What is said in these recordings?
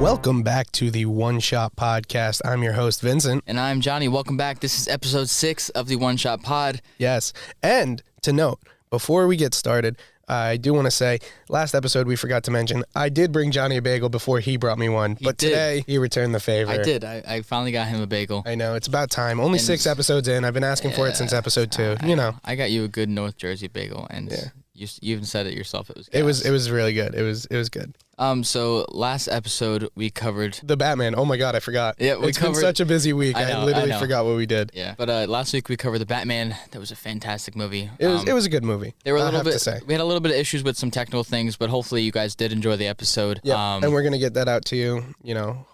Welcome back to the One Shot Podcast. I'm your host, Vincent. And I'm Johnny. Welcome back. This is episode 6 of the One Shot Pod. Yes. And to note, before we get started, I do want to say, last episode we forgot to mention, I did bring Johnny a bagel before he brought me one. But today, he returned the favor. I did. I finally got him a bagel. I know. It's about time. Only 6 episodes in. I've been asking for it since episode 2. I got you a good North Jersey bagel, and you even said it yourself. It was good. It was really good. It was good. So last episode we covered the Batman. Oh my God, I forgot. Yeah, it's been such a busy week. I literally forgot what we did. Yeah, but last week we covered the Batman. That was a fantastic movie. It was a good movie. We had a little bit of issues with some technical things, but hopefully you guys did enjoy the episode. Yeah, and we're gonna get that out to you.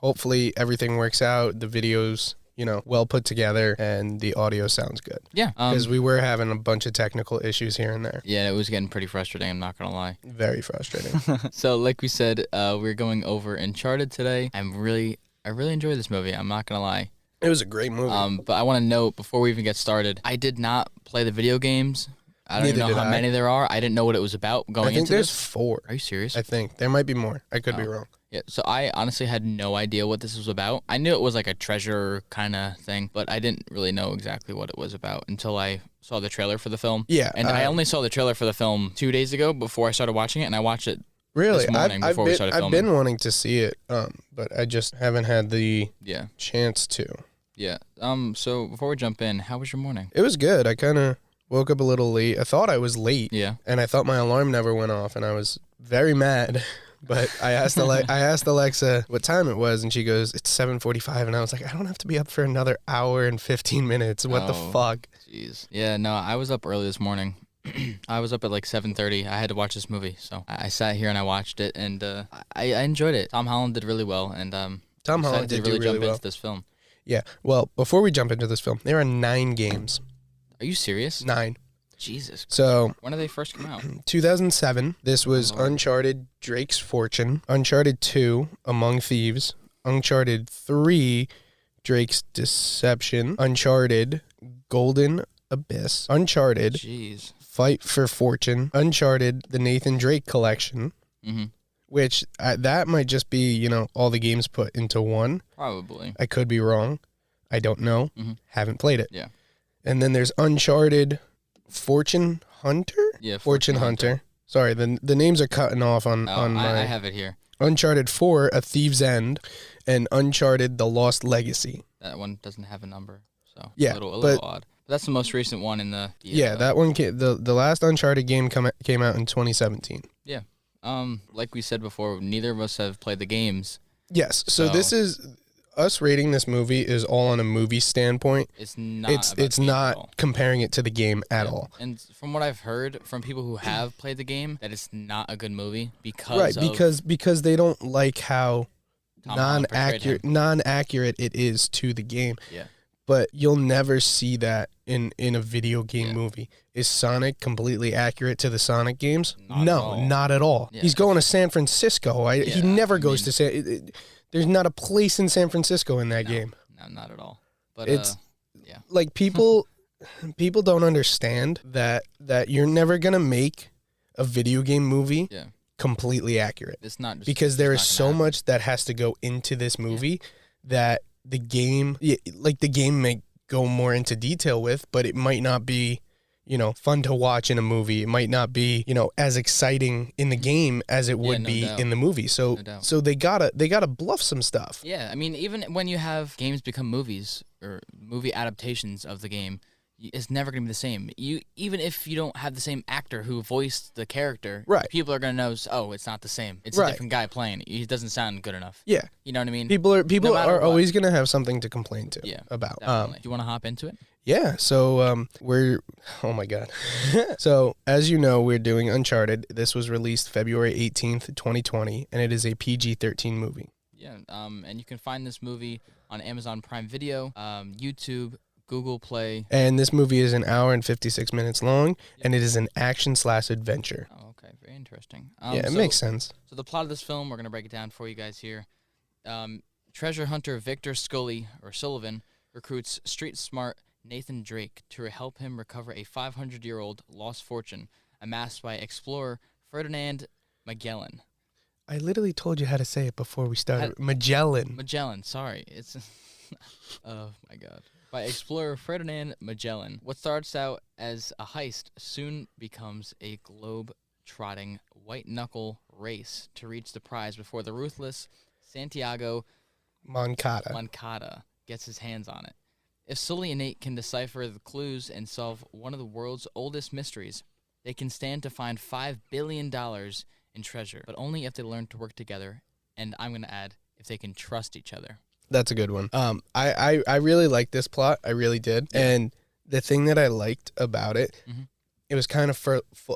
Hopefully everything works out. The videos, well put together, and the audio sounds good. Yeah. Because we were having a bunch of technical issues here and there. Yeah, it was getting pretty frustrating, I'm not going to lie. Very frustrating. So, like we said, we're going over Uncharted today. I really enjoyed this movie, I'm not going to lie. It was a great movie. But I want to note, before we even get started, I did not play the video games. I don't even know how many there are. I didn't know what it was about going into this. I think there's 4. Are you serious? I think. There might be more. I could be wrong. Yeah, so I honestly had no idea what this was about. I knew it was like a treasure kind of thing, but I didn't really know exactly what it was about until I saw the trailer for the film. Yeah. And I only saw the trailer for the film 2 days ago before I started watching it, and I watched it really this morning before we started filming. I've been wanting to see it, but I just haven't had the chance to. Yeah. So before we jump in, how was your morning? It was good. I kind of woke up a little late. I thought I was late. Yeah. And I thought my alarm never went off, and I was very mad. But I asked Alexa what time it was, and she goes, "It's 7:45," and I was like, "I don't have to be up for another hour and 15 minutes. What the fuck?" Jeez. Yeah, no, I was up early this morning. I was up at like 7:30. I had to watch this movie, so I sat here and I watched it, and I enjoyed it. Tom Holland did really well, and Tom Holland did really jump well into this film. Yeah. Well, before we jump into this film, there are 9 games. Are you serious? 9. Jesus. So when did they first come out? 2007. This was Uncharted: Drake's Fortune, Uncharted 2: Among Thieves, Uncharted 3: Drake's Deception, Uncharted: Golden Abyss, Uncharted: Fight for Fortune, Uncharted: The Nathan Drake Collection, which that might just be all the games put into one. Probably. I could be wrong. I don't know. Haven't played it. Yeah. And then there's Uncharted Fortune Hunter? Yeah, Fortune Hunter. Sorry, the names are cutting off on my... I have it here. Uncharted 4, A Thief's End, and Uncharted: The Lost Legacy. That one doesn't have a number, so yeah, a little odd. But that's the most recent one in the... Yeah, that one, the last Uncharted game came out in 2017. Yeah. Like we said before, neither of us have played the games. Yes, so this is... Us rating this movie is all on a movie standpoint. It's not comparing it to the game at all. And from what I've heard from people who have played the game, that it's not a good movie because they don't like how non-accurate it is to the game. Yeah. But you'll never see that in a video game movie. Is Sonic completely accurate to the Sonic games? Not at all. Yeah. He's going to San Francisco. He never goes to San. There's not a place in San Francisco in that game. No, not at all. But it's like people don't understand that you're never gonna make a video game movie completely accurate. It's not because there is so much that has to go into this movie that the game may go more into detail with, but it might not be fun to watch in a movie. It might not be, as exciting in the game as it would be in the movie. So they gotta bluff some stuff. Yeah, I mean, even when you have games become movies or movie adaptations of the game, it's never gonna be the same. Even if you don't have the same actor who voiced the character, people are gonna know. Oh, it's not the same. It's a different guy playing. He doesn't sound good enough. Yeah, you know what I mean. People are always gonna have something to complain to about. Do you want to hop into it? Yeah, so oh my God. So, as you know, we're doing Uncharted. This was released February 18th, 2020, and it is a PG-13 movie. Yeah, and you can find this movie on Amazon Prime Video, YouTube, Google Play. And this movie is an hour and 56 minutes long, and it is an action/adventure. Oh, okay, very interesting. It makes sense. So the plot of this film, we're going to break it down for you guys here. Treasure hunter Victor Sullivan recruits street-smart Nathan Drake to help him recover a 500-year-old lost fortune amassed by explorer Ferdinand Magellan. I literally told you how to say it before we started. Magellan. Magellan, sorry. It's oh my god. By explorer Ferdinand Magellan. What starts out as a heist soon becomes a globe-trotting white-knuckle race to reach the prize before the ruthless Santiago Moncada gets his hands on it. If Sully and Nate can decipher the clues and solve one of the world's oldest mysteries, they can stand to find $5 billion in treasure, but only if they learn to work together, and I'm going to add, if they can trust each other. That's a good one. I really liked this plot. I really did. Yeah. And the thing that I liked about it, it was kind of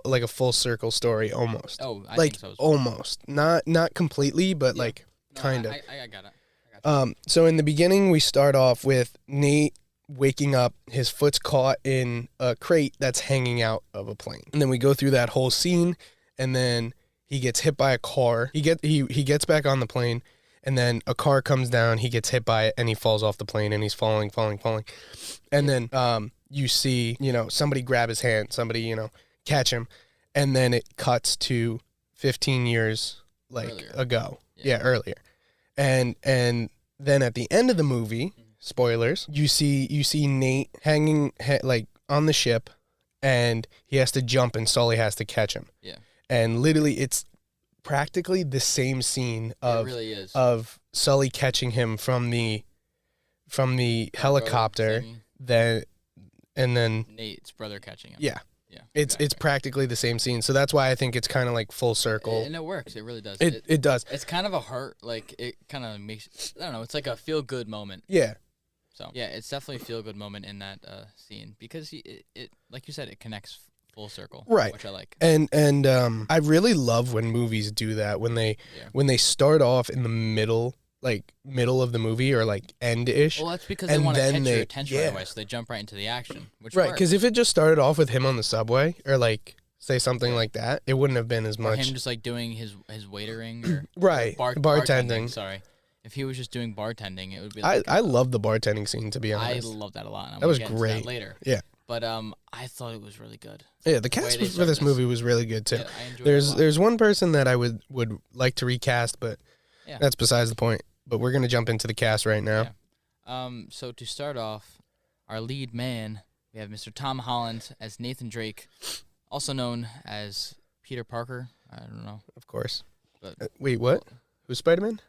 like a full circle story almost. Oh, I think so as well. Almost. Not completely, but like kind of. I got it. So in the beginning, we start off with Nate waking up, his foot's caught in a crate that's hanging out of a plane. And then we go through that whole scene, and then he gets hit by a car. He gets back on the plane, and then a car comes down, he gets hit by it, and he falls off the plane, and he's falling. And then you see, somebody grab his hand, somebody, catch him, and then it cuts to 15 years ago. Yeah, earlier. And then at the end of the movie, spoilers, you see Nate hanging on the ship, and he has to jump, and Sully has to catch him. Yeah. And literally, it's practically the same scene of Sully catching him from the helicopter, and then Nate's brother catching him. Yeah. Yeah. It's practically the same scene. So that's why I think it's kind of like full circle. And it works. It really does. It does. It's kind of a heart, it kind of makes, I don't know, it's like a feel-good moment. Yeah. So, yeah, it's definitely a feel-good moment in that scene because it like you said, it connects full circle. Right. Which I like. And I really love when movies do that, when they start off in the middle of the movie or end-ish. Well, that's because they want to catch your attention right away, so they jump right into the action, which right, because if it just started off with him on the subway or say something like that, it wouldn't have been as much. Or him just doing his waitering or right, bartending. Sorry. If he was just doing bartending, it would be I love the bartending scene, to be honest. I love that a lot. That was great. That later. Yeah. But I thought it was really good. Yeah, the cast for this movie was really good too. Yeah, I enjoyed it a lot. There's one person that I would like to recast, but that's besides the point. But we're gonna jump into the cast right now. Yeah. So to start off, our lead man, we have Mr. Tom Holland as Nathan Drake, also known as Peter Parker. I don't know. Of course. But wait, what? Who's Spider-Man?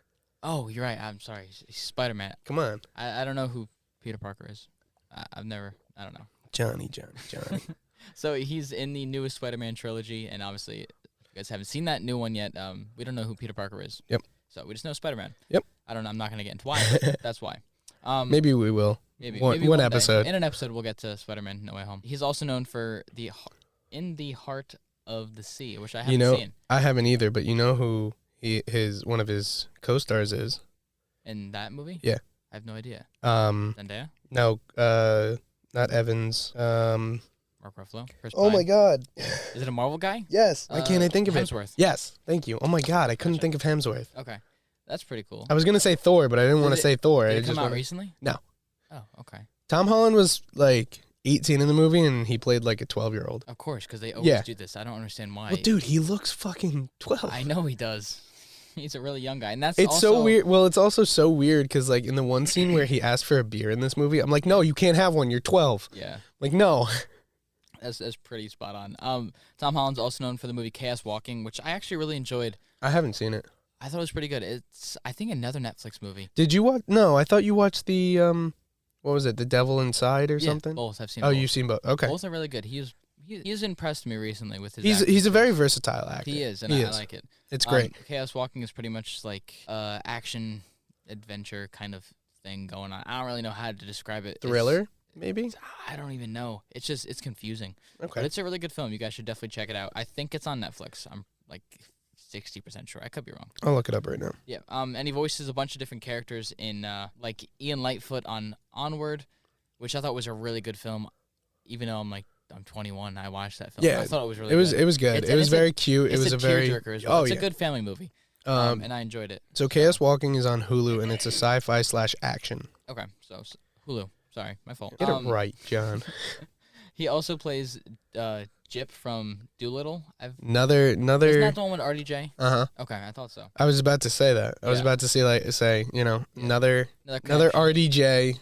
Oh, you're right. I'm sorry. He's Spider-Man. Come on. I don't know who Peter Parker is. I don't know. Johnny. So he's in the newest Spider-Man trilogy, and obviously, if you guys haven't seen that new one yet, we don't know who Peter Parker is. Yep. So we just know Spider-Man. Yep. I don't know. I'm not going to get into why, but that's why. Maybe we will. Maybe one episode. Day. In an episode, we'll get to Spider-Man No Way Home. He's also known for In the Heart of the Sea, which I haven't seen. I haven't either, but you know who one of his co-stars is? In that movie? Yeah. I have no idea. Zendaya? No, not Evans. Mark Ruffalo? Chris Oh Pine? My God. Is it a Marvel guy? Yes. Why can't I think of Hemsworth. it? Yes. Thank you. Oh my God, I couldn't think of Hemsworth. Okay. That's pretty cool. I was gonna say Thor, but I didn't want to say Thor. Did it come out recently? No. Oh, okay. Tom Holland was 18 in the movie, and he played a 12-year-old. Of course, because they always do this. I don't understand why. Well, dude, he looks fucking 12. I know he does. He's a really young guy, and that's it's also so weird. Well, it's also so weird because in the one scene where he asked for a beer in this movie, I'm like, no, you can't have one. You're 12. Yeah. No. That's pretty spot on. Tom Holland's also known for the movie Chaos Walking, which I actually really enjoyed. I haven't seen it. I thought it was pretty good. It's, I think, another Netflix movie. Did you watch? No, I thought you watched the, what was it, The Devil Inside or something? Both. I've seen both. Oh, you've seen both. Okay. Both are really good. He's impressed me recently with his He's a very versatile actor. He is, and I like it. It's great. Chaos Walking is pretty much action, adventure kind of thing going on. I don't really know how to describe it. Thriller, maybe? I don't even know. It's confusing. Okay. But it's a really good film. You guys should definitely check it out. I think it's on Netflix. I'm 60% sure. I could be wrong. I'll look it up right now. Yeah. And he voices a bunch of different characters in Ian Lightfoot on Onward, which I thought was a really good film. Even though I'm 21, I watched that film. Yeah, I thought it was really good. It was good. It was very cute. It was a very tearjerker as well. It's a good family movie. And I enjoyed it. So Chaos Walking is on Hulu, and it's a sci-fi/action. Okay, so Hulu. Sorry, my fault. Get it right, John. He also plays Jip from Doolittle. Another. Isn't that the one with RDJ? Uh-huh. Okay, I thought so. I was about to say that. I was about to say, another RDJ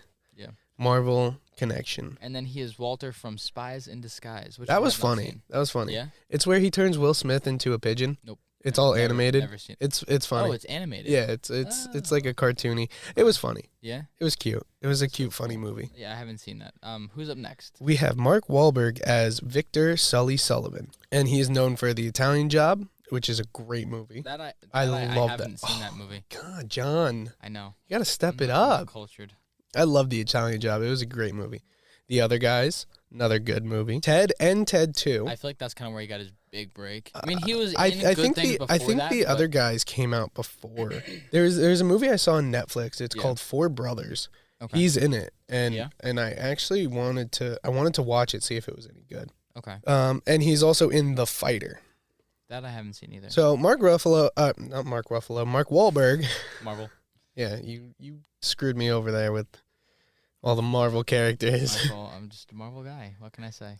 Marvel connection. And then he is Walter from Spies in Disguise, which that was funny. Yeah. It's where he turns Will Smith into a pigeon. Nope. It's all animated. Never seen it. It's funny. Oh, it's animated. Yeah, it's like a cartoony. It was funny. Yeah. It was cute. It was a cute, funny movie. Yeah, I haven't seen that. Who's up next? We have Mark Wahlberg as Victor Sully Sullivan, and he is known for The Italian Job, which is a great movie. I love that. haven't seen that movie. God, John. I know. You gotta step it I'm up. not cultured. I love The Italian Job. It was a great movie. The Other Guys, another good movie. Ted and Ted 2. I feel like that's kind of where he got his big break. I mean, he was I good think things before I think that, The but Other Guys came out before. There's a movie I saw on Netflix. It's called Four Brothers. Okay. He's in it, and I actually wanted to watch it, see if it was any good. Okay. And he's also in The Fighter. That I haven't seen either. So Mark Wahlberg. Marvel. Yeah, you screwed me over there with all the Marvel characters. I'm just a Marvel guy. What can I say?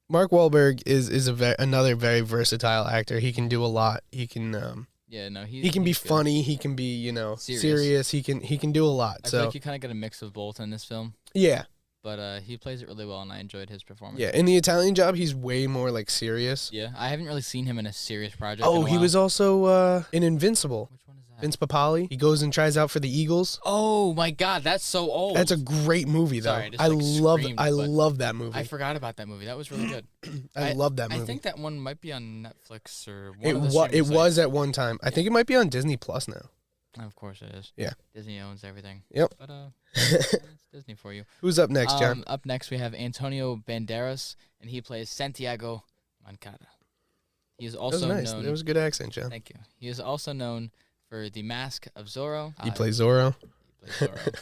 Mark Wahlberg is another very versatile actor. He can do a lot. He can he can be funny. He can be serious. He can do a lot. I feel like you kind of get a mix of both in this film. Yeah. But he plays it really well, and I enjoyed his performance. Yeah, in The Italian Job, he's way more like serious. Yeah, I haven't really seen him in a serious project. Oh, he was also in Invincible. Which one is that? Vince Papali. He goes and tries out for the Eagles. Oh my God, that's so old. That's a great movie, though. Sorry, I love that movie. I forgot about that movie. That was really good. I love that movie. I think that one might be on Netflix or it was at one time. I think it might be on Disney Plus now. Of course it is. Yeah. Disney owns everything. Yep. But it's Disney for you. Who's up next, John? Up next we have Antonio Banderas, and he plays Santiago Moncada. He is also that was nice. known. It was a good accent, John. Thank you. He is also known for The Mask of Zorro. He plays Zorro. He plays Zorro.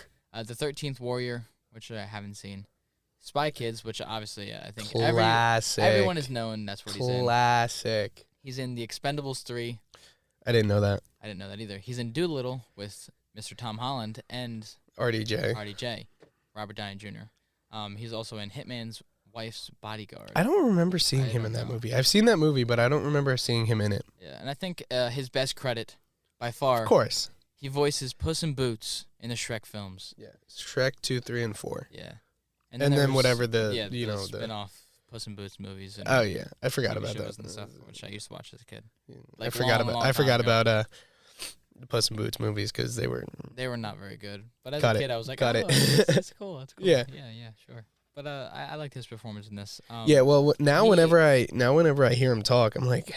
The 13th Warrior, which I haven't seen. Spy Kids, which obviously I think everyone is known. That's what he's in. Classic. He's in The Expendables 3. I didn't know that. I didn't know that either. He's in Doolittle with Mr. Tom Holland and RDJ. Robert Downey Jr. He's also in Hitman's Wife's Bodyguard. I don't remember seeing him in that movie. I've seen that movie, but I don't remember seeing him in it. Yeah, and I think his best credit, by far, of course, he voices Puss in Boots in the Shrek films. Yeah, Shrek 2, 3, and 4. Yeah, and then whatever the spin-off Puss in Boots movies. And I forgot about that. And stuff, which I used to watch as a kid. Like I forgot about the Puss in Boots movies because they were not very good. But as a kid, I was like, That's cool. That's cool. Yeah, sure. But I liked his performance in this. Well, whenever I hear him talk, I'm like,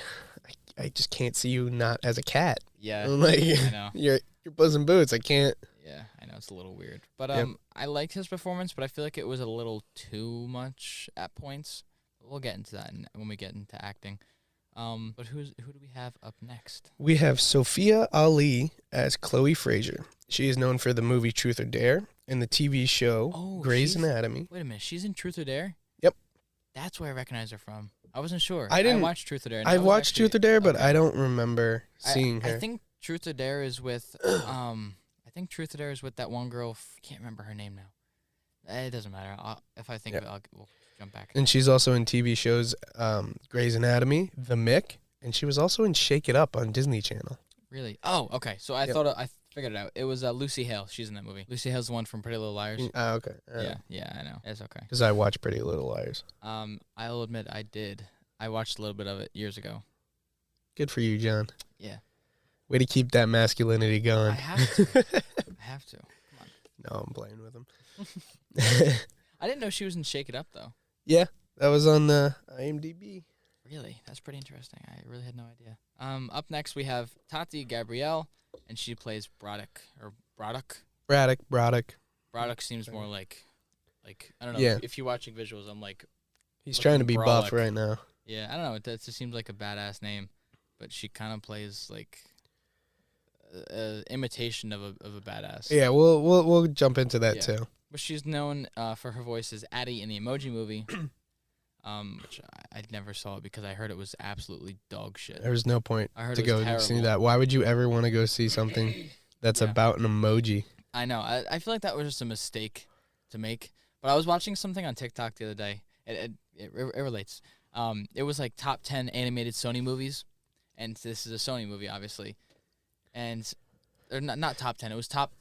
I just can't see you not as a cat. Yeah, I'm like, I know. You're Puss in Boots. I can't. Yeah, I know it's a little weird, but I liked his performance, but I feel like it was a little too much at points. We'll get into that when we get into acting. But who do we have up next? We have Sophia Ali as Chloe Fraser. She is known for the movie Truth or Dare and the TV show Grey's Anatomy. Wait a minute, she's in Truth or Dare? Yep. That's where I recognize her from. I wasn't sure. I watched Truth or Dare. I watched Truth or Dare, but I don't remember seeing her. I think Truth or Dare is with Truth or Dare is with that one girl. Can't remember her name now. It doesn't matter. If I think of it, we'll jump back. And she's also in TV shows Grey's Anatomy, The Mick, and she was also in Shake It Up on Disney Channel. Really? Oh, okay. So I thought I figured it out. It was Lucy Hale. She's in that movie. Lucy Hale's the one from Pretty Little Liars. Okay. Yeah, I know. It's okay. Because I watch Pretty Little Liars. I'll admit I did. I watched a little bit of it years ago. Good for you, John. Yeah. Way to keep that masculinity going. I have to. I have to. Come on. No, I'm playing with him. I didn't know she was in Shake It Up, though. Yeah, that was on the IMDb. Really? That's pretty interesting. I really had no idea. Up next, we have Tati Gabrielle, and she plays Braddock. Braddock seems more like I don't know. Yeah. If you're watching visuals, I'm like... He's trying to be buff right now. Yeah, I don't know. It just seems like a badass name, but she kind of plays like an imitation of a badass. Yeah, we'll jump into that too. But she's known for her voice as Addie in the Emoji Movie, which I never saw because I heard it was absolutely dog shit. There was no point to go see terrible. that. Why would you ever want to go see something that's about an emoji? I know. I feel like that was just a mistake to make. But I was watching something on TikTok the other day. It relates. It was like top 10 animated Sony movies, and this is a Sony movie, obviously, and or not top 10. It was top.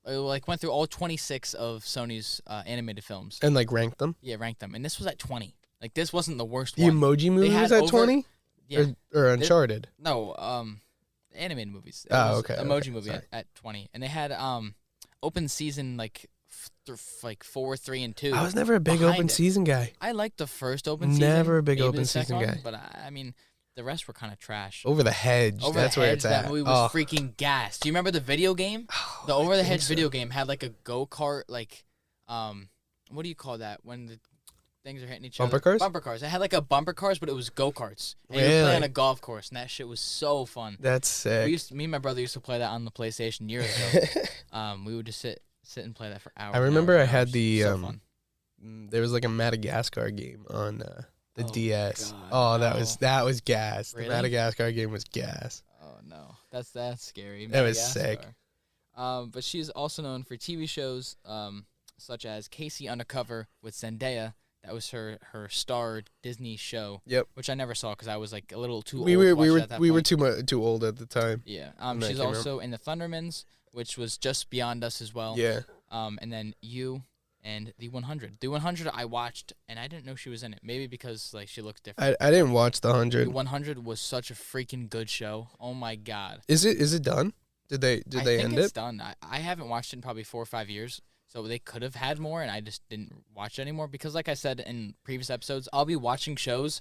It like went through all 26 of Sony's animated films and like ranked them. Yeah, ranked them, and this was at 20. Like this wasn't the worst The one. Emoji Movie was at 20. Yeah, or Uncharted. Animated movies. Okay. Emoji Movie at 20, and they had open season like 4, 3, and 2. I was never a big open season guy. I liked the first open season. Never a big maybe open the second season one, guy. But I mean, the rest were kind of trash. Over the Hedge. Over That's the where Hedge, it's at. that movie was freaking gas. Do you remember the video game? Oh, The Over the Hedge video game had like a go-kart, like, what do you call that when the things are hitting each Bumper other? cars? Bumper cars. It had like a bumper cars, but it was go-karts. And Really? you would play on a golf course, and that shit was so fun. That's sick. Me and my brother used to play that on the PlayStation years ago. We would just sit and play that for hours. I remember and I hours. had the So fun. there was like a Madagascar game on the DS. God, that was gas. Really? The Madagascar game was gas. Oh no, that's scary. That was sick. But she's also known for TV shows such as Casey Undercover with Zendaya. That was her starred Disney show. Yep. Which I never saw because I was like a little too We old. were too old at the time. Yeah. I She's can't also in the Thundermans, which was just beyond us as well. Yeah. And then You and the 100. The 100 I watched and I didn't know she was in it. Maybe because like she looks different. I didn't watch the 100. The 100 was such a freaking good show. Oh my god. Is it done? Did they I think end it's it? done. I haven't watched it in probably 4 or 5 years, so they could have had more, and I just didn't watch it anymore because, like I said in previous episodes, I'll be watching shows,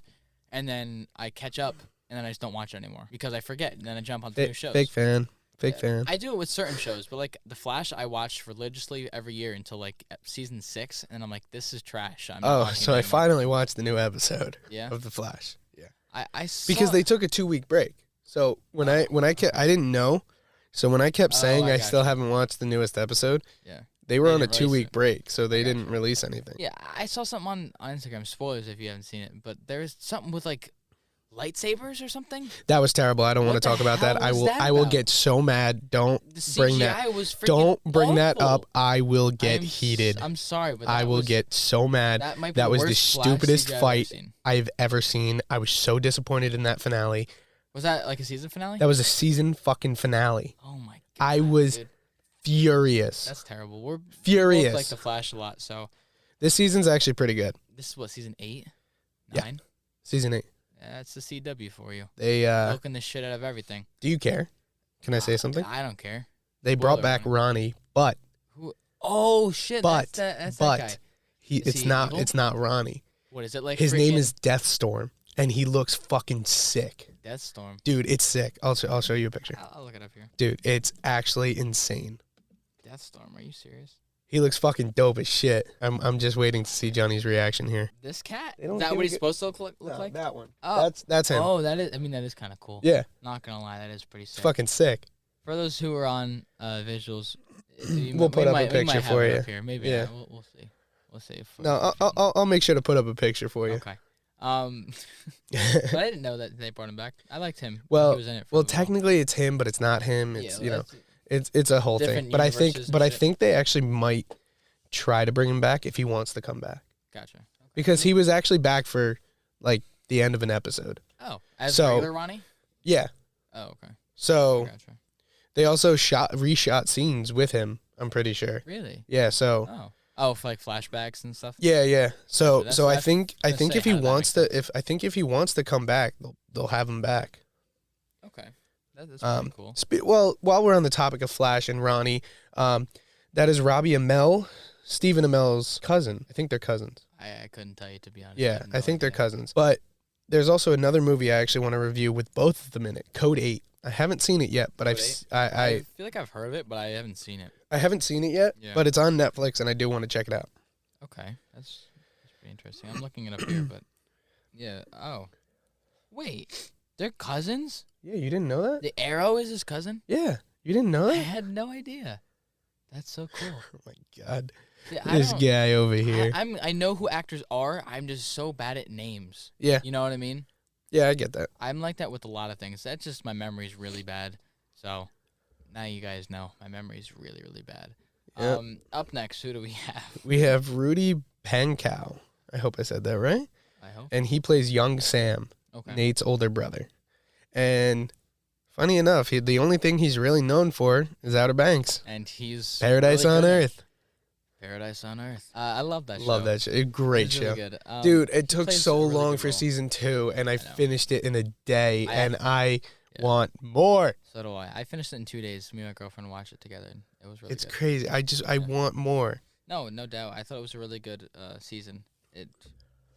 and then I catch up, and then I just don't watch it anymore because I forget, and then I jump onto new shows. Fake fan. I do it with certain shows, but like The Flash, I watch religiously every year until like season 6, and I'm like, this is trash. I'm not watching So it I anymore. finally watched the new episode Yeah. of The Flash. Yeah. I saw Because they took a 2-week break. So when I didn't know. So when I kept saying I still haven't watched the newest episode, Yeah. they were They on a didn't release 2-week it. break, so they didn't release anything. Yeah, I saw something on Instagram. Spoilers if you haven't seen it, but there's something with like lightsabers or something. That was terrible. I don't want What to talk the about that. hell was that I will about? get so mad. Don't The bring CGI that. was freaking Don't bring that awful. up. I will get I'm heated. I'm sorry, but I will get so mad. That might be That was the worst Flash stupidest CGI I've fight ever seen. I've ever seen. I was so disappointed in that finale. Was that like a season finale? That was a season fucking finale. Oh my god. I was dude, furious. that's terrible. We're Furious. both like the Flash a lot, so This season's actually pretty good. this is what, season 8? Yeah. 9? Season 8. Yeah, that's the CW for you. They Milking the shit out of everything. do you care? Can I say something? I don't care. They brought Spoiler back warning. Ronnie, but Oh shit, that's that guy. it's he not evil? it's not Ronnie. What is it like? His name freaking is Deathstorm, and he looks fucking sick. Deathstorm. Dude, it's sick. I'll show you a picture. I'll look it up here. Dude, it's actually insane. Deathstorm. Are you serious? He looks fucking dope as shit. I'm just waiting to see Johnny's reaction here. This cat? They don't Is that give what a he's good- supposed to look like? That one. Oh. That's him. Oh, that is. I mean, that is kind of cool. Yeah, Not gonna lie, that is pretty sick. it's fucking sick. For those who are on visuals, We'll put up a we picture might have for it you. up here. Maybe. Yeah. We'll see. We'll see. No, I'll make sure to put up a picture for you. Okay. But I didn't know that they brought him back. I liked him. Well, he was in it for a while. technically it's him, but it's not him. It's Yeah, well, it's a whole thing. different But I universes and shit. think they actually might try to bring him back if he wants to come back, Gotcha. Okay. because he was actually back for like the end of an episode. Oh, as So- regular Ronnie? Yeah. Oh, okay. So Gotcha. they also reshot scenes with him. I'm pretty sure. Really? Yeah. So. Oh, for like flashbacks and stuff. Yeah. So That's- I that's- think let's say, if he how did that wants make to if he wants to come back, they'll have him back. Okay. That's pretty cool. Well, while we're on the topic of Flash and Ronnie, that is Robbie Amell, Stephen Amell's cousin. I think they're cousins. I couldn't tell you, to be honest. Yeah, have no I think they're idea. cousins. But there's also another movie I actually want to review with both of them in it. Code 8. I haven't seen it yet, but Code I feel like I've heard of it, but I haven't seen it. I haven't seen it yet, Yeah. but it's on Netflix and I do want to check it out. Okay, that's pretty interesting. I'm looking it up here, but yeah. Oh, wait, they're cousins. Yeah, you didn't know that? The Arrow is his cousin. Yeah, you didn't know I that? had no idea. That's so cool. Oh my god, Yeah, I this don't- guy over here. I know who actors are. I'm just so bad at names. Yeah, You know what I mean? yeah, I get that. I'm like that with a lot of things. That's just my memory's really bad. So now you guys know my memory's really, really bad. Yep. Up next, who do we have? We have Rudy Pankow. I hope I said that right. I hope. And he plays young Sam, Nate's older brother. And funny enough, the only thing he's really known for is Outer Banks. And he's Paradise on Earth. Paradise on Earth. I love that show. Love that show. Great show. Really good. Dude, it took so long for season 2, and I finished it in a day, and I want more. So do I. I finished it in 2 days. Me and my girlfriend watched it together, and it was really good. It's crazy. I want more. No doubt. I thought it was a really good season. It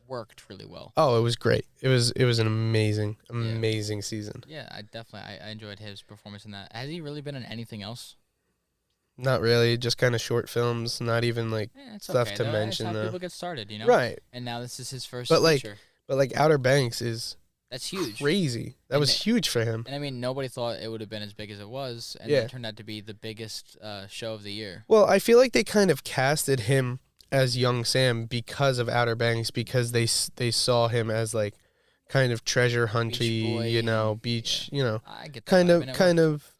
worked really well. Oh, it was great. It was an amazing season. Yeah, I enjoyed his performance in that. Has he really been in anything else? Not really, just kind of short films, not even like stuff to mention. That's how people get started, you know? Right. And now this is his first feature. But like Outer Banks that's huge. Crazy. That was huge for him. And I mean, nobody thought it would have been as big as it was, and it turned out to be the biggest show of the year. Well, I feel like they kind of casted him as young Sam because of Outer Banks, because they saw him as like kind of treasure hunty, beach, I get that kind of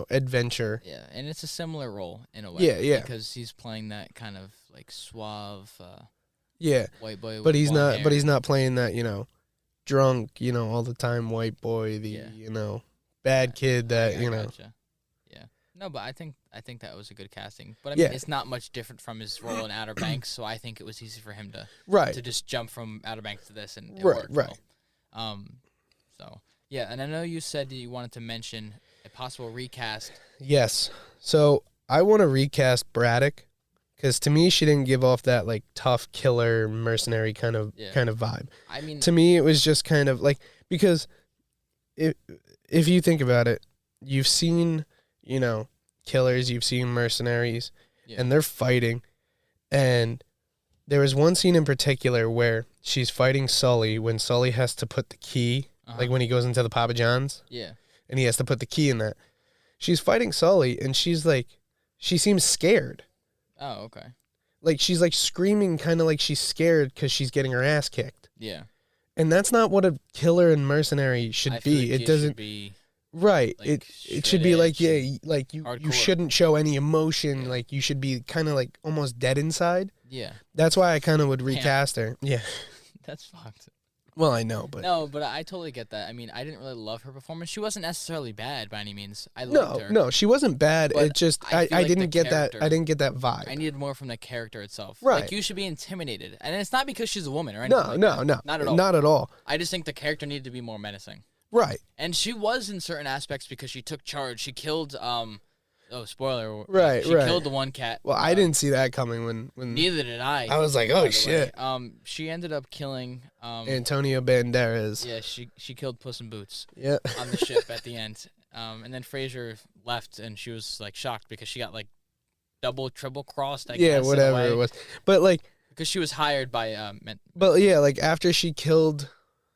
adventure. Yeah, and it's a similar role in a way. Yeah. Because he's playing that kind of like suave, white boy. But he's not. Hair. But he's not playing that, drunk, all the time white boy, bad kid that Gotcha. Yeah. No, but I think that was a good casting. But I mean, it's not much different from his role in Outer Banks, so I think it was easy for him to just jump from Outer Banks to this, and it worked well. So yeah, and I know you said that you wanted to mention a possible recast. Yes. So I want to recast Braddock, because to me she didn't give off that like tough killer mercenary kind of vibe. I mean, to me it was just kind of like, because if you think about it, you've seen killers, you've seen mercenaries, and they're fighting, and there was one scene in particular where she's fighting Sully when Sully has to put the key, like when he goes into the Papa John's. Yeah. And he has to put the key in that. She's fighting Sully, and she seems scared. Oh, okay. Like, she's, like, screaming kind of like she's scared because she's getting her ass kicked. Yeah. And that's not what a killer and mercenary should be. Like it doesn't... Should be, right. Like, it should be like, you hardcore. shouldn't show any emotion. Yeah. Like, you should be kind of, like, almost dead inside. Yeah. That's why I kind of would recast her. Yeah. That's fucked. Well, I know, but... No, but I totally get that. I mean, I didn't really love her performance. She wasn't necessarily bad by any means. I loved her. No, she wasn't bad. It just... I didn't get that... I didn't get that vibe. I needed more from the character itself. Right. Like, you should be intimidated. And it's not because she's a woman or anything. No. Not at all. Not at all. I just think the character needed to be more menacing. Right. And she was in certain aspects because she took charge. She killed... Oh, spoiler. Right, She killed the one cat. Well, I didn't see that coming when... Neither did I. I was like, oh, shit. She ended up killing... Antonio Banderas. Yeah, she killed Puss in Boots. Yeah. On the ship at the end. And then Frasier left, and she was, like, shocked because she got, like, triple crossed, I guess. Yeah, whatever it was. But, like... Because she was hired by... But, yeah, like, after she killed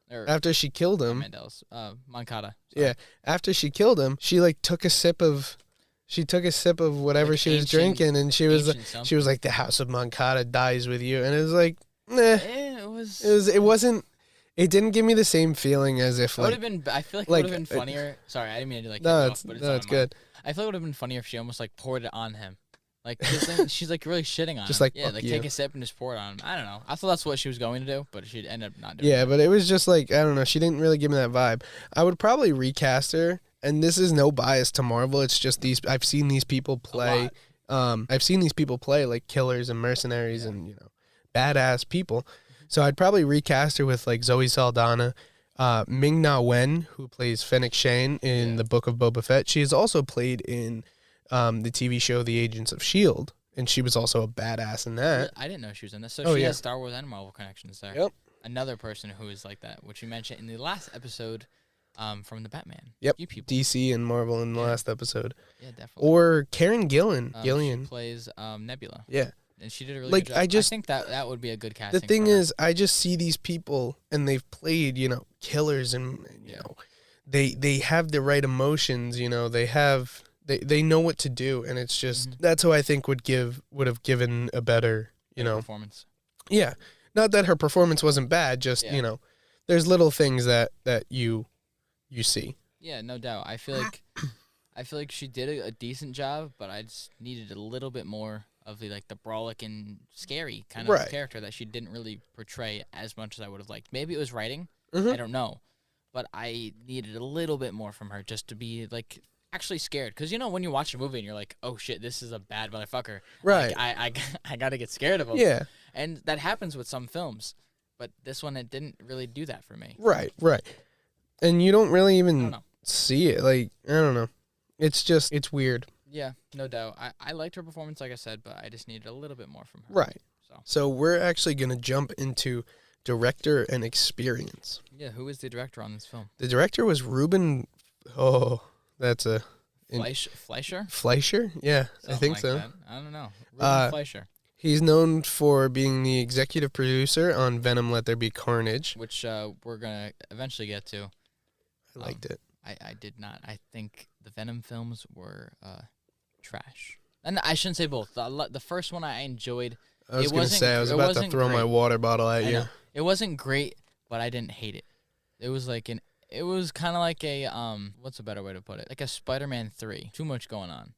him... Mandela's. Moncada. Yeah. After she killed him, she, like, took a sip of whatever like she was drinking, and she was like, the House of Moncada dies with you, and it was like, nah. It didn't give me the same feeling as if, like... I feel like it would have been funnier... Sorry, I didn't mean to, like, no, it's good. I feel like it would have been funnier if she almost, like, poured it on him. Like, she's, like, really shitting on just him. Like, yeah, like, you. Take a sip and just pour it on him. I don't know. I thought that's what she was going to do, but she ended up not doing it. Yeah, but it was just, like, I don't know. She didn't really give me that vibe. I would probably recast her, and this is no bias to Marvel. It's just I've seen these people play. I've seen these people play, like, killers and mercenaries and, badass people. So I'd probably recast her with, like, Zoe Saldana, Ming-Na Wen, who plays Fennec Shane in the Book of Boba Fett. She has also played in the TV show The Agents of S.H.I.E.L.D., and she was also a badass in that. I didn't know she was in this. So she has Star Wars and Marvel connections there. Yep. Another person who is like that, which you mentioned in the last episode from the Batman. Yep. You people. DC and Marvel in the last episode. Yeah, definitely. Or Karen Gillan. She plays Nebula. Yeah. And she did a really good job. I think that would be a good casting. The thing is, I just see these people, and they've played, killers, and, they have the right emotions, they know what to do, and it's just, that's who I think would have given a better, performance. Yeah. Not that her performance wasn't bad, just, there's little things that you see. Yeah, no doubt. I feel like she did a decent job, but I just needed a little bit more of the brawlic and scary kind of character that she didn't really portray as much as I would have liked. Maybe it was writing. I don't know. But I needed a little bit more from her just to be actually scared. Because when you watch a movie and you're like, oh shit, this is a bad motherfucker. Right. I gotta get scared of him. Yeah. And that happens with some films. But this one, it didn't really do that for me. Right. And you don't really even see it. I don't know. It's weird. Yeah, no doubt. I liked her performance, like I said, but I just needed a little bit more from her. Right. So we're actually going to jump into director and experience. Yeah, who is the director on this film? The director was Ruben... Oh, that's a... Fleischer? Fleischer? Yeah, I think so. That. I don't know. Ruben Fleischer. He's known for being the executive producer on Venom Let There Be Carnage. Which we're going to eventually get to. I liked it. I did not. I think the Venom films were trash. And I shouldn't say both. The first one I enjoyed. I was going to say, I was about to throw my water bottle at you. It wasn't great, but I didn't hate it. It was it was kind of like a, what's a better way to put it? Like a Spider-Man 3. Too much going on.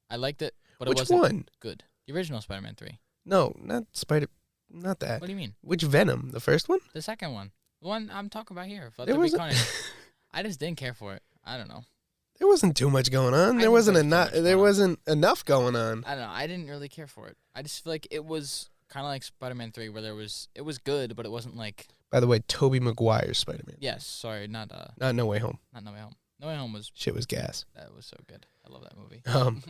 I liked it, but it wasn't good. The original Spider-Man 3. No, not that. What do you mean? Which Venom? The first one? The second one. The one I'm talking about here. I just didn't care for it. I don't know. There wasn't too much going on. There wasn't enough going on. I don't know. I didn't really care for it. I just feel like it was kind of like Spider-Man 3 where it was good, but it wasn't like... By the way, Tobey Maguire's Spider-Man. Yes, sorry, not No Way Home. Not No Way Home. No Way Home was... Shit was gas. That was so good. I love that movie.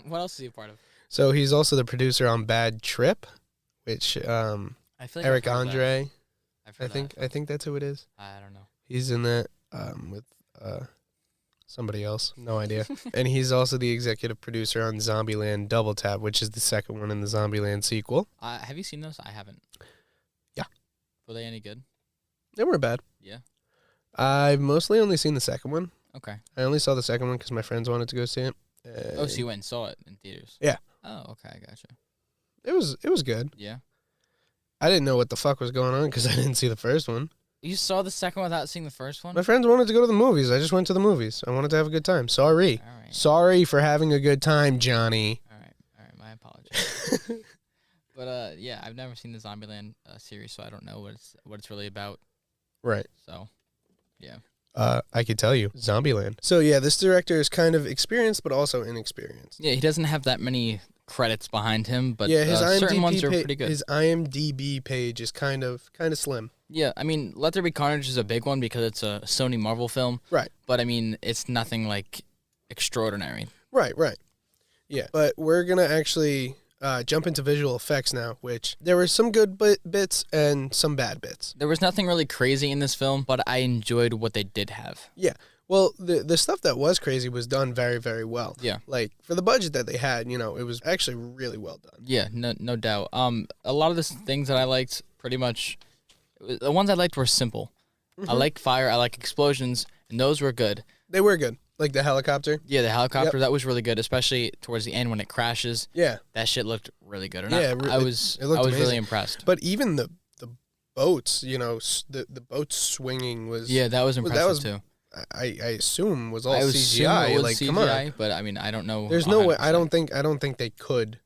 What else is he a part of? So he's also the producer on Bad Trip, which I feel like Eric Andre. I think that's who it is. I don't know. He's in that with somebody else. No idea. And he's also the executive producer on Zombieland Double Tap, which is the second one in the Zombieland sequel. Have you seen those? I haven't. Yeah. Were they any good? They weren't bad. Yeah. I've mostly only seen the second one. Okay. I only saw the second one because my friends wanted to go see it. So you went and saw it in theaters? Yeah. Oh, okay, I gotcha. It was good. Yeah. I didn't know what the fuck was going on because I didn't see the first one. You saw the second one without seeing the first one? My friends wanted to go to the movies. I just went to the movies. I wanted to have a good time. Sorry. All right. Sorry for having a good time, Johnny. All right. My apologies. But yeah, I've never seen the Zombieland series, so I don't know what it's really about. Right. So, yeah. I could tell you, Zombieland. So yeah, this director is kind of experienced, but also inexperienced. Yeah, he doesn't have that many credits behind him, but yeah, his certain ones are pretty good. His IMDb page is kind of slim. Yeah, I mean, Let There Be Carnage is a big one because it's a Sony Marvel film. Right. But I mean, it's nothing extraordinary. Right. Yeah, but we're gonna actually jump into visual effects now, which there were some good bits and some bad bits. There was nothing really crazy in this film, but I enjoyed what they did have. Yeah. Well, the stuff that was crazy was done very, very well. Yeah. For the budget that they had, it was actually really well done. Yeah, no doubt. A lot of the things that I liked, pretty much, the ones I liked were simple. Mm-hmm. I like fire, I like explosions, and those were good. They were good. Like the helicopter? Yeah, the helicopter, that was really good, especially towards the end when it crashes. Yeah. That shit looked really good. I was really impressed. But even the boats, the boats swinging was... Yeah, that was impressive too. I assume was all CGI. It was CGI, come on. But I mean, I don't know. There's no way. I don't think they could.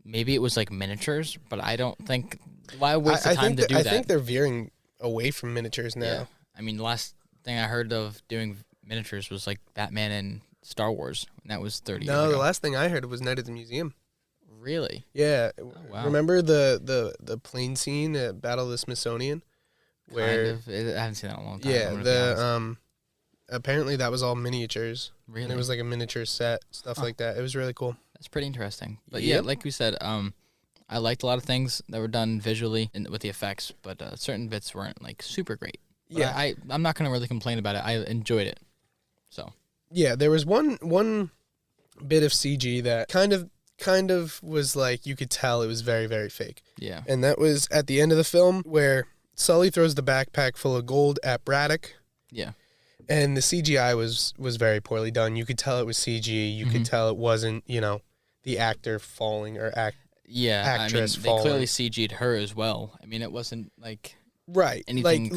Maybe it was miniatures, but I don't think. Why waste the time to do that? I think they're veering away from miniatures now. Yeah. I mean, the last thing I heard of doing miniatures was Batman and Star Wars, and that was 30 years ago. No, the last thing I heard was Night at the Museum. Really? Yeah. Oh, wow. Remember the plane scene at Battle of the Smithsonian? Where I haven't seen that in a long time. Yeah, apparently that was all miniatures. Really? And it was like a miniature set, stuff like that. It was really cool. That's pretty interesting. But yeah, like we said, I liked a lot of things that were done visually and with the effects, but certain bits weren't super great. But yeah, I'm not gonna really complain about it. I enjoyed it. So yeah, there was one bit of CG that kind of was you could tell it was very, very fake. Yeah, and that was at the end of the film where Sully throws the backpack full of gold at Braddock. Yeah. And the CGI was very poorly done. You could tell it was CG. You could tell it wasn't, the actor falling or actress falling. They clearly CG'd her as well. I mean, it wasn't right. Anything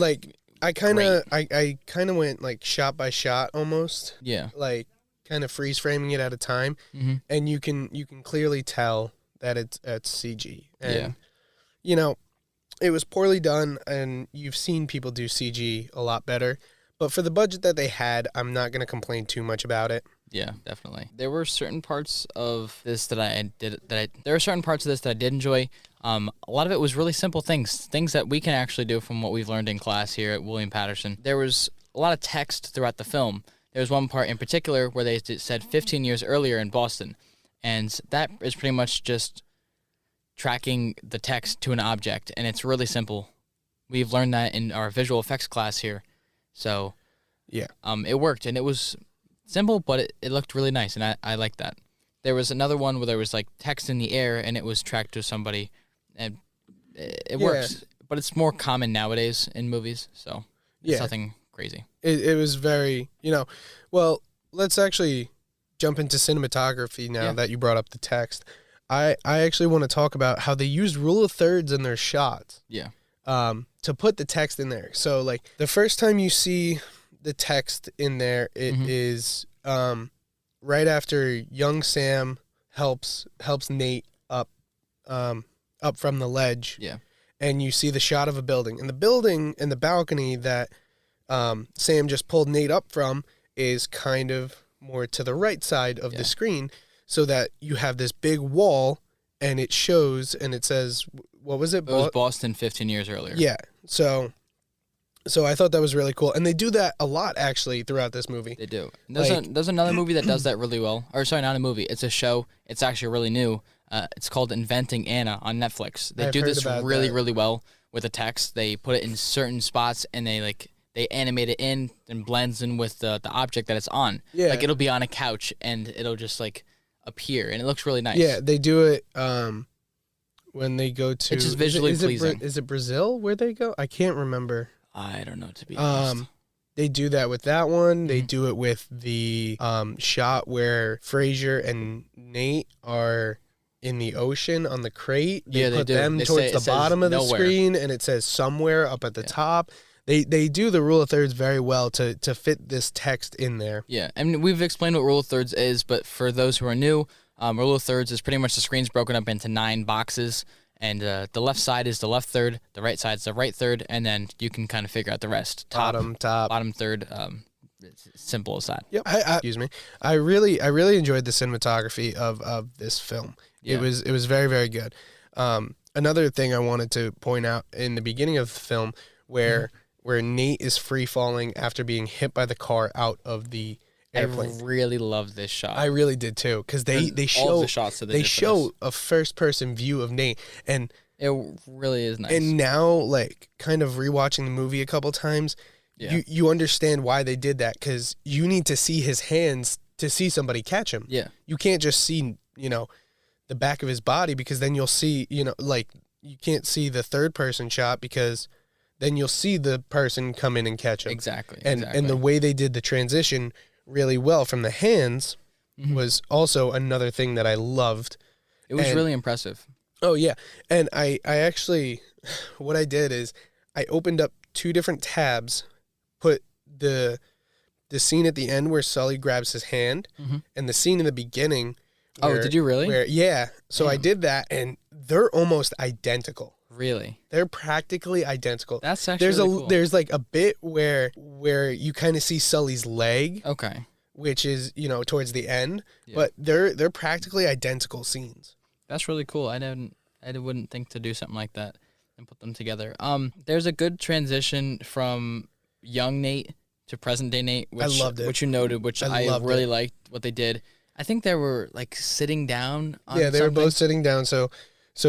I kind of went shot by shot almost. Yeah. Kind of freeze framing it at a time, mm-hmm. and you can clearly tell that it's CG. And, you know, it was poorly done, and you've seen people do CG a lot better. But for the budget that they had, I'm not going to complain too much about it. Yeah, definitely. There were certain parts of this that I did enjoy. A lot of it was really simple things that we can actually do from what we've learned in class here at William Patterson. There was a lot of text throughout the film. There was one part in particular where they said 15 years earlier in Boston, and that is pretty much just tracking the text to an object, and it's really simple. We've learned that in our visual effects class here. So, yeah, it worked, and it was simple, but it looked really nice, and I liked that. There was another one where there was like text in the air, and it was tracked to somebody, and it works. But it's more common nowadays in movies, so it's nothing crazy. It was very, well, let's actually jump into cinematography now that you brought up the text. I actually want to talk about how they used rule of thirds in their shots. Yeah. To put the text in there. So, like, the first time you see the text in there, it is right after young Sam helps Nate up from the ledge. Yeah. And you see the shot of a building. And the building and the balcony that Sam just pulled Nate up from is kind of more to the right side of the screen, so that you have this big wall, and it shows, and it says, what was it? It was Boston 15 years earlier. Yeah. So I thought that was really cool. And they do that a lot, actually, throughout this movie. They do. There's another movie that does that really well. Or, sorry, not a movie. It's a show. It's actually really new. It's called Inventing Anna on Netflix. They do this really, really well with the text. They put it in certain spots, and they animate it in and blends in with the object that it's on. Yeah. Like, it'll be on a couch, and it'll just, like, appear, and it looks really nice. Yeah, they do it when they go to... It's just visually pleasing. Is it Brazil where they go? I can't remember. I don't know, to be honest. They do that with that one. Mm-hmm. They do it with the shot where Fraser and Nate are in the ocean on the crate. They put them towards the bottom of the screen, and it says somewhere up at the top. They do the rule of thirds very well to fit this text in there. Yeah, I mean, we've explained what rule of thirds is, but for those who are new, rule of thirds is pretty much the screen's broken up into 9 boxes, and the left side is the left third, the right side is the right third, and then you can kind of figure out the rest. Bottom third. It's simple as that. Yep. Excuse me. I really enjoyed the cinematography of this film. Yeah. It was very, very good. Another thing I wanted to point out in the beginning of the film where Nate is free falling after being hit by the car out of the airplane. I really love this shot. I really did too, because they show all the shots that they show a first person view of Nate, and it really is nice. And now, like, kind of rewatching the movie a couple times, you understand why they did that, because you need to see his hands to see somebody catch him. Yeah, you can't just see the back of his body, because then you'll see like, you can't see the third person shot, because then you'll see the person come in and catch him. Exactly. And the way they did the transition really well from the hands was also another thing that I loved. It was really impressive. Oh, yeah. And I actually, what I did is I opened up 2 different tabs, put the scene at the end where Sully grabs his hand, and the scene in the beginning. Did you really? Yeah. So I did that, and they're almost identical. Really? They're practically identical. That's actually really cool. There's like a bit where you kind of see Sully's leg. Okay. Which is, towards the end, but they're practically identical scenes. That's really cool. I wouldn't think to do something like that and put them together. There's a good transition from young Nate to present day Nate, which I loved it. Which you noted, which I really liked what they did. I think they were like sitting down on they were both sitting down. So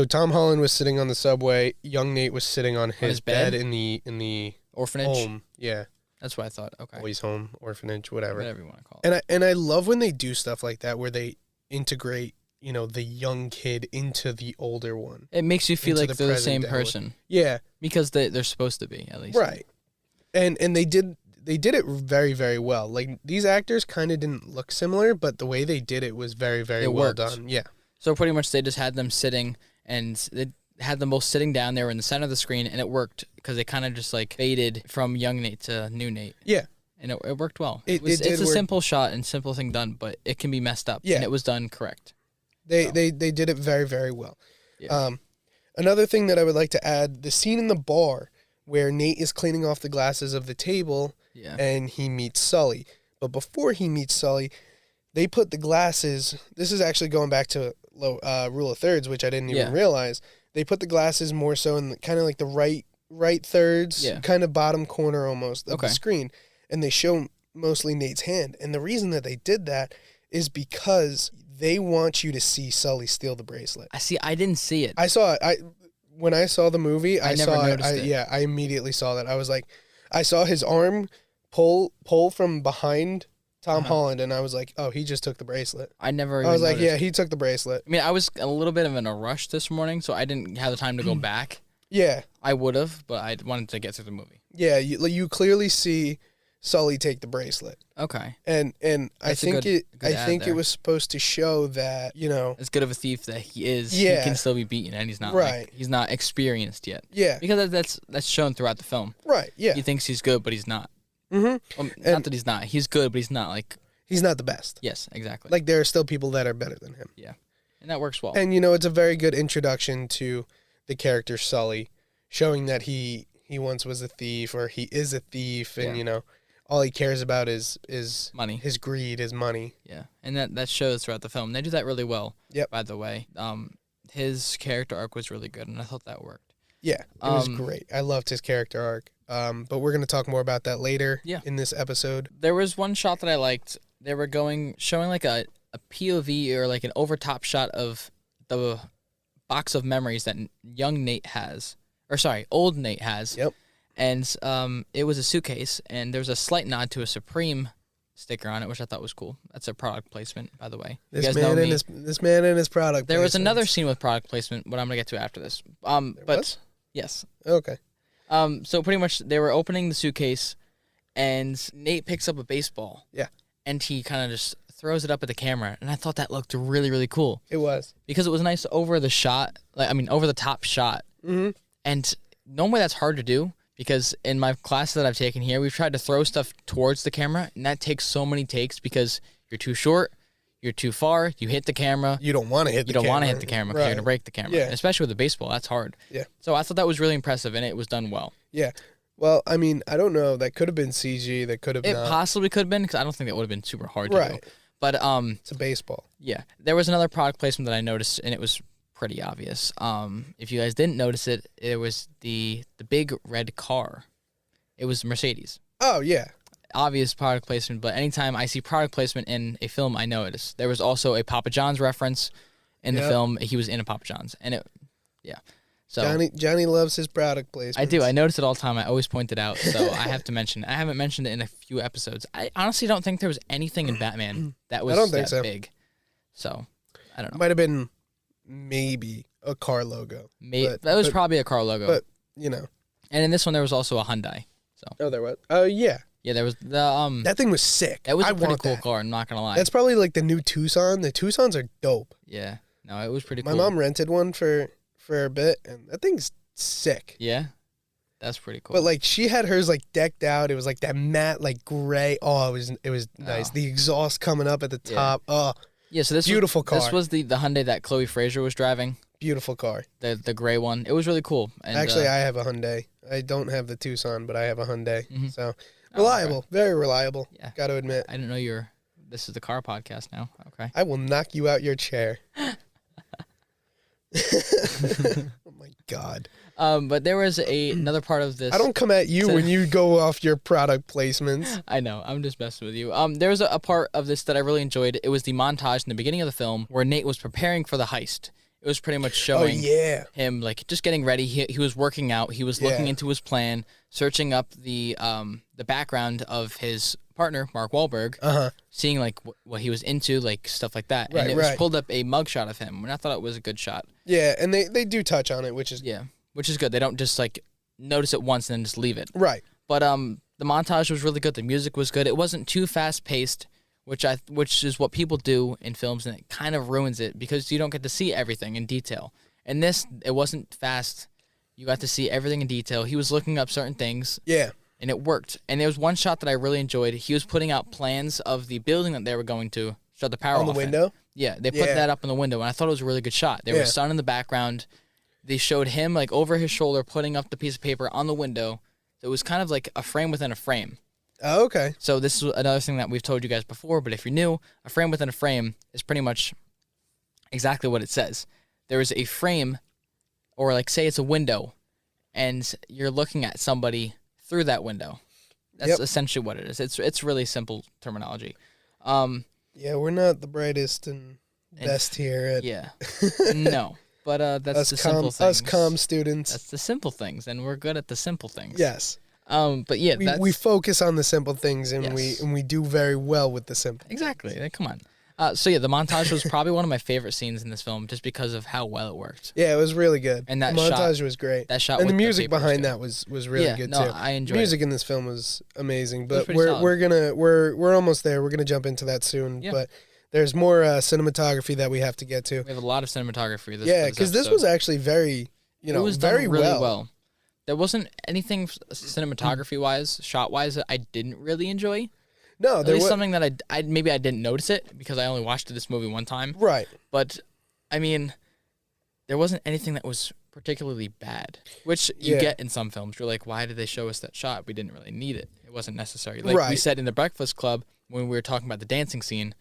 Tom Holland was sitting on the subway. Young Nate was sitting on his bed in the orphanage home. Yeah, that's what I thought. Okay, boys' home, orphanage, whatever you want to call it. And I love when they do stuff like that, where they integrate the young kid into the older one. It makes you feel like they're the same person. Yeah, because they're supposed to be, at least. Right, and they did it very, very well. Like, these actors kind of didn't look similar, but the way they did it was very, very well done. Yeah. So pretty much they just had them sitting, and they had them both sitting down. They were in the center of the screen, and it worked because they kind of just like faded from young Nate to new Nate. Yeah. And it worked well. It's a simple shot and simple thing done, but it can be messed up. Yeah. And it was done correct. They did it very, very well. Yeah. Another thing that I would like to add, the scene in the bar where Nate is cleaning off the glasses of the table and he meets Sully. But before he meets Sully, they put the glasses, this is actually going back to rule of thirds, which I didn't even realize. They put the glasses more so in kind of like the right thirds, kind of bottom corner almost of the screen. And they show mostly Nate's hand. And the reason that they did that is because they want you to see Sully steal the bracelet. I didn't see it. I saw it. When I saw the movie, I never saw noticed it. Yeah, I immediately saw that. I was like, I saw his arm pull from behind Tom Holland, and I was like, oh, he just took the bracelet. I was like, noticed. yeah, he took the bracelet. I mean, I was a little bit in a rush this morning, so I didn't have the time to go back. Yeah. I would have, but I wanted to get through the movie. Yeah, you clearly see Sully take the bracelet. Okay. And I think it was supposed to show that, as good of a thief that he is, he can still be beaten, and he's not he's not experienced yet. Yeah. Because that's shown throughout the film. Right, yeah. He thinks he's good, but he's not. Mm-hmm. Well, not that he's not. He's good, but he's not like... He's not the best. Yes, exactly. Like, there are still people that are better than him. Yeah. And that works well. And, it's a very good introduction to the character Sully, showing that he once was a thief, or he is a thief, and, all he cares about is money. His greed, his money. Yeah. And that shows throughout the film. They do that really well, by the way. His character arc was really good, and I thought that worked. Yeah, it was great. I loved his character arc. But we're going to talk more about that later in this episode. There was one shot that I liked. They were showing like a POV or like an overtop shot of the box of memories that old Nate has. Yep. And it was a suitcase, and there's a slight nod to a Supreme sticker on it, which I thought was cool. That's a product placement, by the way. This man and his product. There was another scene with product placement, what I'm gonna get to after this. Was? Yes. Okay. So pretty much they were opening the suitcase, and Nate picks up a baseball. Yeah. And he kind of just throws it up at the camera, and I thought that looked really, really cool. It was. Because it was nice over the top shot. Mm-hmm. And normally that's hard to do, because in my class that I've taken here, we've tried to throw stuff towards the camera, and that takes so many takes because you're too short, you're too far, you hit the camera. You don't want to hit the camera. You don't want to hit the camera because you're going to break the camera. Yeah. Especially with a baseball, that's hard. Yeah. So I thought that was really impressive, and it was done well. Yeah. Well, I mean, I don't know. That could have been CG. That could have not. It possibly could have been, because I don't think that would have been super hard to do. But it's a baseball. Yeah. There was another product placement that I noticed, and it was pretty obvious. If you guys didn't notice it, it was the big red car. It was Mercedes. Oh, yeah. Obvious product placement, but anytime I see product placement in a film, I know it is. There was also a Papa John's reference in the film. He was in a Papa John's, and So Johnny loves his product placement. I do. I notice it all the time. I always point it out, so I have to mention it. I haven't mentioned it in a few episodes. I honestly don't think there was anything in Batman that was big. So, I don't know. Might have been maybe a car logo. Maybe that was probably a car logo. But, And in this one, there was also a Hyundai. So. Oh, there was? Oh, yeah. Yeah, there was the That thing was sick. That was a pretty cool car, I'm not gonna lie. That's probably like the new Tucson. The Tucsons are dope. Yeah. No, it was pretty cool. My mom rented one for a bit, and that thing's sick. Yeah. That's pretty cool. But like she had hers like decked out. It was like that matte like gray. Oh, it was nice. The exhaust coming up at the top. Oh. Yeah, so this beautiful car. This was the Hyundai that Chloe Fraser was driving. Beautiful car. The gray one. It was really cool. And, actually, I have a Hyundai. I don't have the Tucson, but I have a Hyundai. Mm-hmm. So reliable, very reliable. Yeah. Got to admit. I didn't know this is the car podcast now. Okay. I will knock you out your chair. Oh my God. But there was another part of this. I don't come at you when you go off your product placements. I know. I'm just messing with you. There was a part of this that I really enjoyed. It was the montage in the beginning of the film where Nate was preparing for the heist. It was pretty much showing him like just getting ready. He was working out. He was looking into his plan, searching up the background of his partner, Mark Wahlberg, seeing like what he was into, like stuff like that. And it was pulled up a mugshot of him, and I thought it was a good shot. Yeah, and they do touch on it, which is good. They don't just like notice it once and then just leave it. Right. But the montage was really good. The music was good. It wasn't too fast paced, which is what people do in films, and it kind of ruins it because you don't get to see everything in detail. And this, it wasn't fast. You got to see everything in detail. He was looking up certain things. Yeah. And it worked. And there was one shot that I really enjoyed. He was putting out plans of the building that they were going to shut the power off. On the window? Yeah, they put that up in the window, and I thought it was a really good shot. There was sun in the background. They showed him, like, over his shoulder, putting up the piece of paper on the window. It was kind of like a frame within a frame. Oh, okay. So this is another thing that we've told you guys before, but if you're new, a frame within a frame is pretty much exactly what it says. There is a frame, or like say it's a window, and you're looking at somebody through that window. That's essentially what it is. It's really simple terminology. Yeah, we're not the brightest and best here at no. But that's the simple things. Us comm students. That's the simple things, and we're good at the simple things. Yes. But yeah, we focus on the simple things, and we do very well with the simple. Exactly. Come on. So yeah, the montage was probably one of my favorite scenes in this film, just because of how well it worked. Yeah, it was really good. And that the montage was great. That shot and with the music behind that was really good too. I enjoyed the music in this film was amazing. But we're almost there. We're gonna jump into that soon. Yeah. But there's more cinematography that we have to get to. We have a lot of cinematography. Because this was actually very, it was very really well. There wasn't anything cinematography-wise, shot-wise, that I didn't really enjoy. No, there was something that I didn't notice it because I only watched this movie one time. Right. But, I mean, there wasn't anything that was particularly bad, which you get in some films. You're like, why did they show us that shot? We didn't really need it. It wasn't necessary. Like we said in The Breakfast Club when we were talking about the dancing scene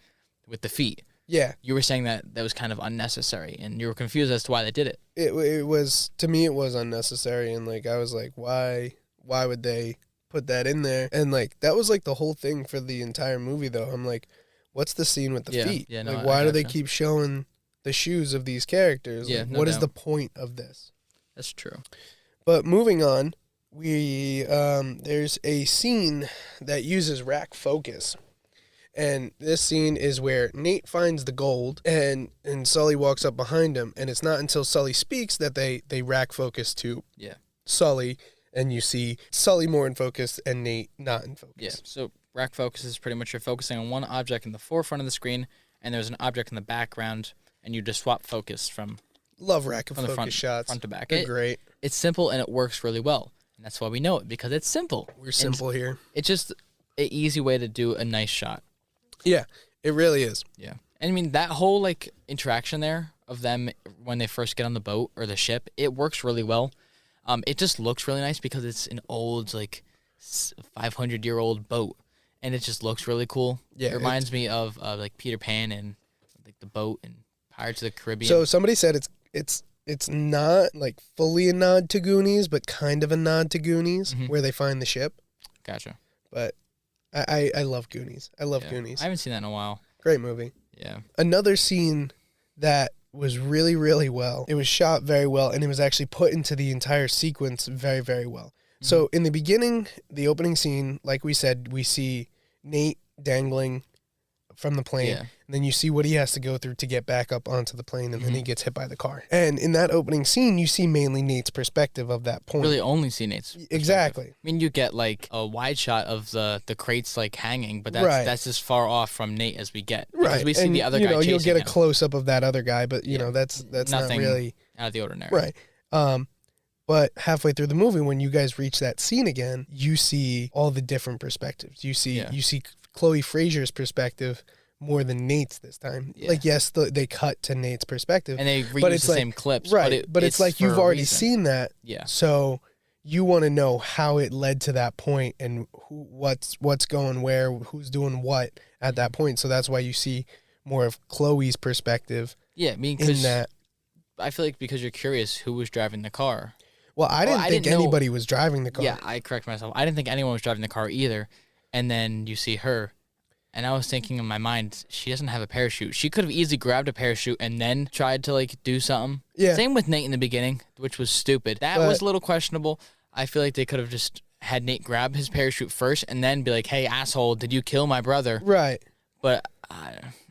with the feet. Yeah. You were saying that was kind of unnecessary, and you were confused as to why they did it. It was, to me, it was unnecessary, and, like, I was like, why would they put that in there? And, like, that was, like, the whole thing for the entire movie, though. I'm like, what's the scene with the feet? Yeah, no, like, why do they keep showing the shoes of these characters? Yeah, like, no what doubt. is the point of this? That's true. But moving on, there's a scene that uses rack focus. And this scene is where Nate finds the gold, and Sully walks up behind him, and it's not until Sully speaks that they rack focus to Sully, and you see Sully more in focus and Nate not in focus. Yeah, so rack focus is pretty much you're focusing on one object in the forefront of the screen, and there's an object in the background, and you just swap focus from... Love rack of focus shots. Front to back. They're great. It's simple, and it works really well. And that's why we know it, because it's simple. We're simple here. It's just an easy way to do a nice shot. Yeah, it really is. Yeah. And I mean, that whole, like, interaction there of them when they first get on the boat or the ship, it works really well. It just looks really nice because it's an old, like, 500-year-old boat, and it just looks really cool. Yeah, it reminds me of, like, Peter Pan and, like, the boat and Pirates of the Caribbean. So somebody said it's not, like, fully a nod to Goonies, but kind of a nod to Goonies, where they find the ship. Gotcha. But... I love Goonies. I love Goonies. I haven't seen that in a while. Great movie. Yeah. Another scene that was really, really well. It was shot very well, and it was actually put into the entire sequence very, very well. Mm-hmm. So in the beginning, the opening scene, like we said, we see Nate dangling from the plane, and then you see what he has to go through to get back up onto the plane, and then he gets hit by the car. And in that opening scene, you see mainly Nate's perspective of that point. Really only see Nate's perspective. Exactly. I mean, you get, like, a wide shot of the crates, like, hanging, but that's as far off from Nate as we get. Because we see the other guy chasing you'll get a him. close-up of that other guy, but, you know, that's nothing not really... out of the ordinary. Right. But halfway through the movie, when you guys reach that scene again, you see all the different perspectives. You see Chloe Frazier's perspective more than Nate's this time. Yeah. Like, yes, they cut to Nate's perspective. And they reuse the same clips. Right, but it's like you've already seen that. Yeah. So you want to know how it led to that point and what's going where, who's doing what at that point. So that's why you see more of Chloe's perspective. Yeah, I mean, because I feel like because you're curious who was driving the car. Well, I didn't think anybody was driving the car. Yeah, I correct myself. I didn't think anyone was driving the car either. And then you see her. And I was thinking in my mind, she doesn't have a parachute. She could have easily grabbed a parachute and then tried to, like, do something. Yeah. Same with Nate in the beginning, which was stupid. That was a little questionable. I feel like they could have just had Nate grab his parachute first and then be like, hey, asshole, did you kill my brother? Right. But,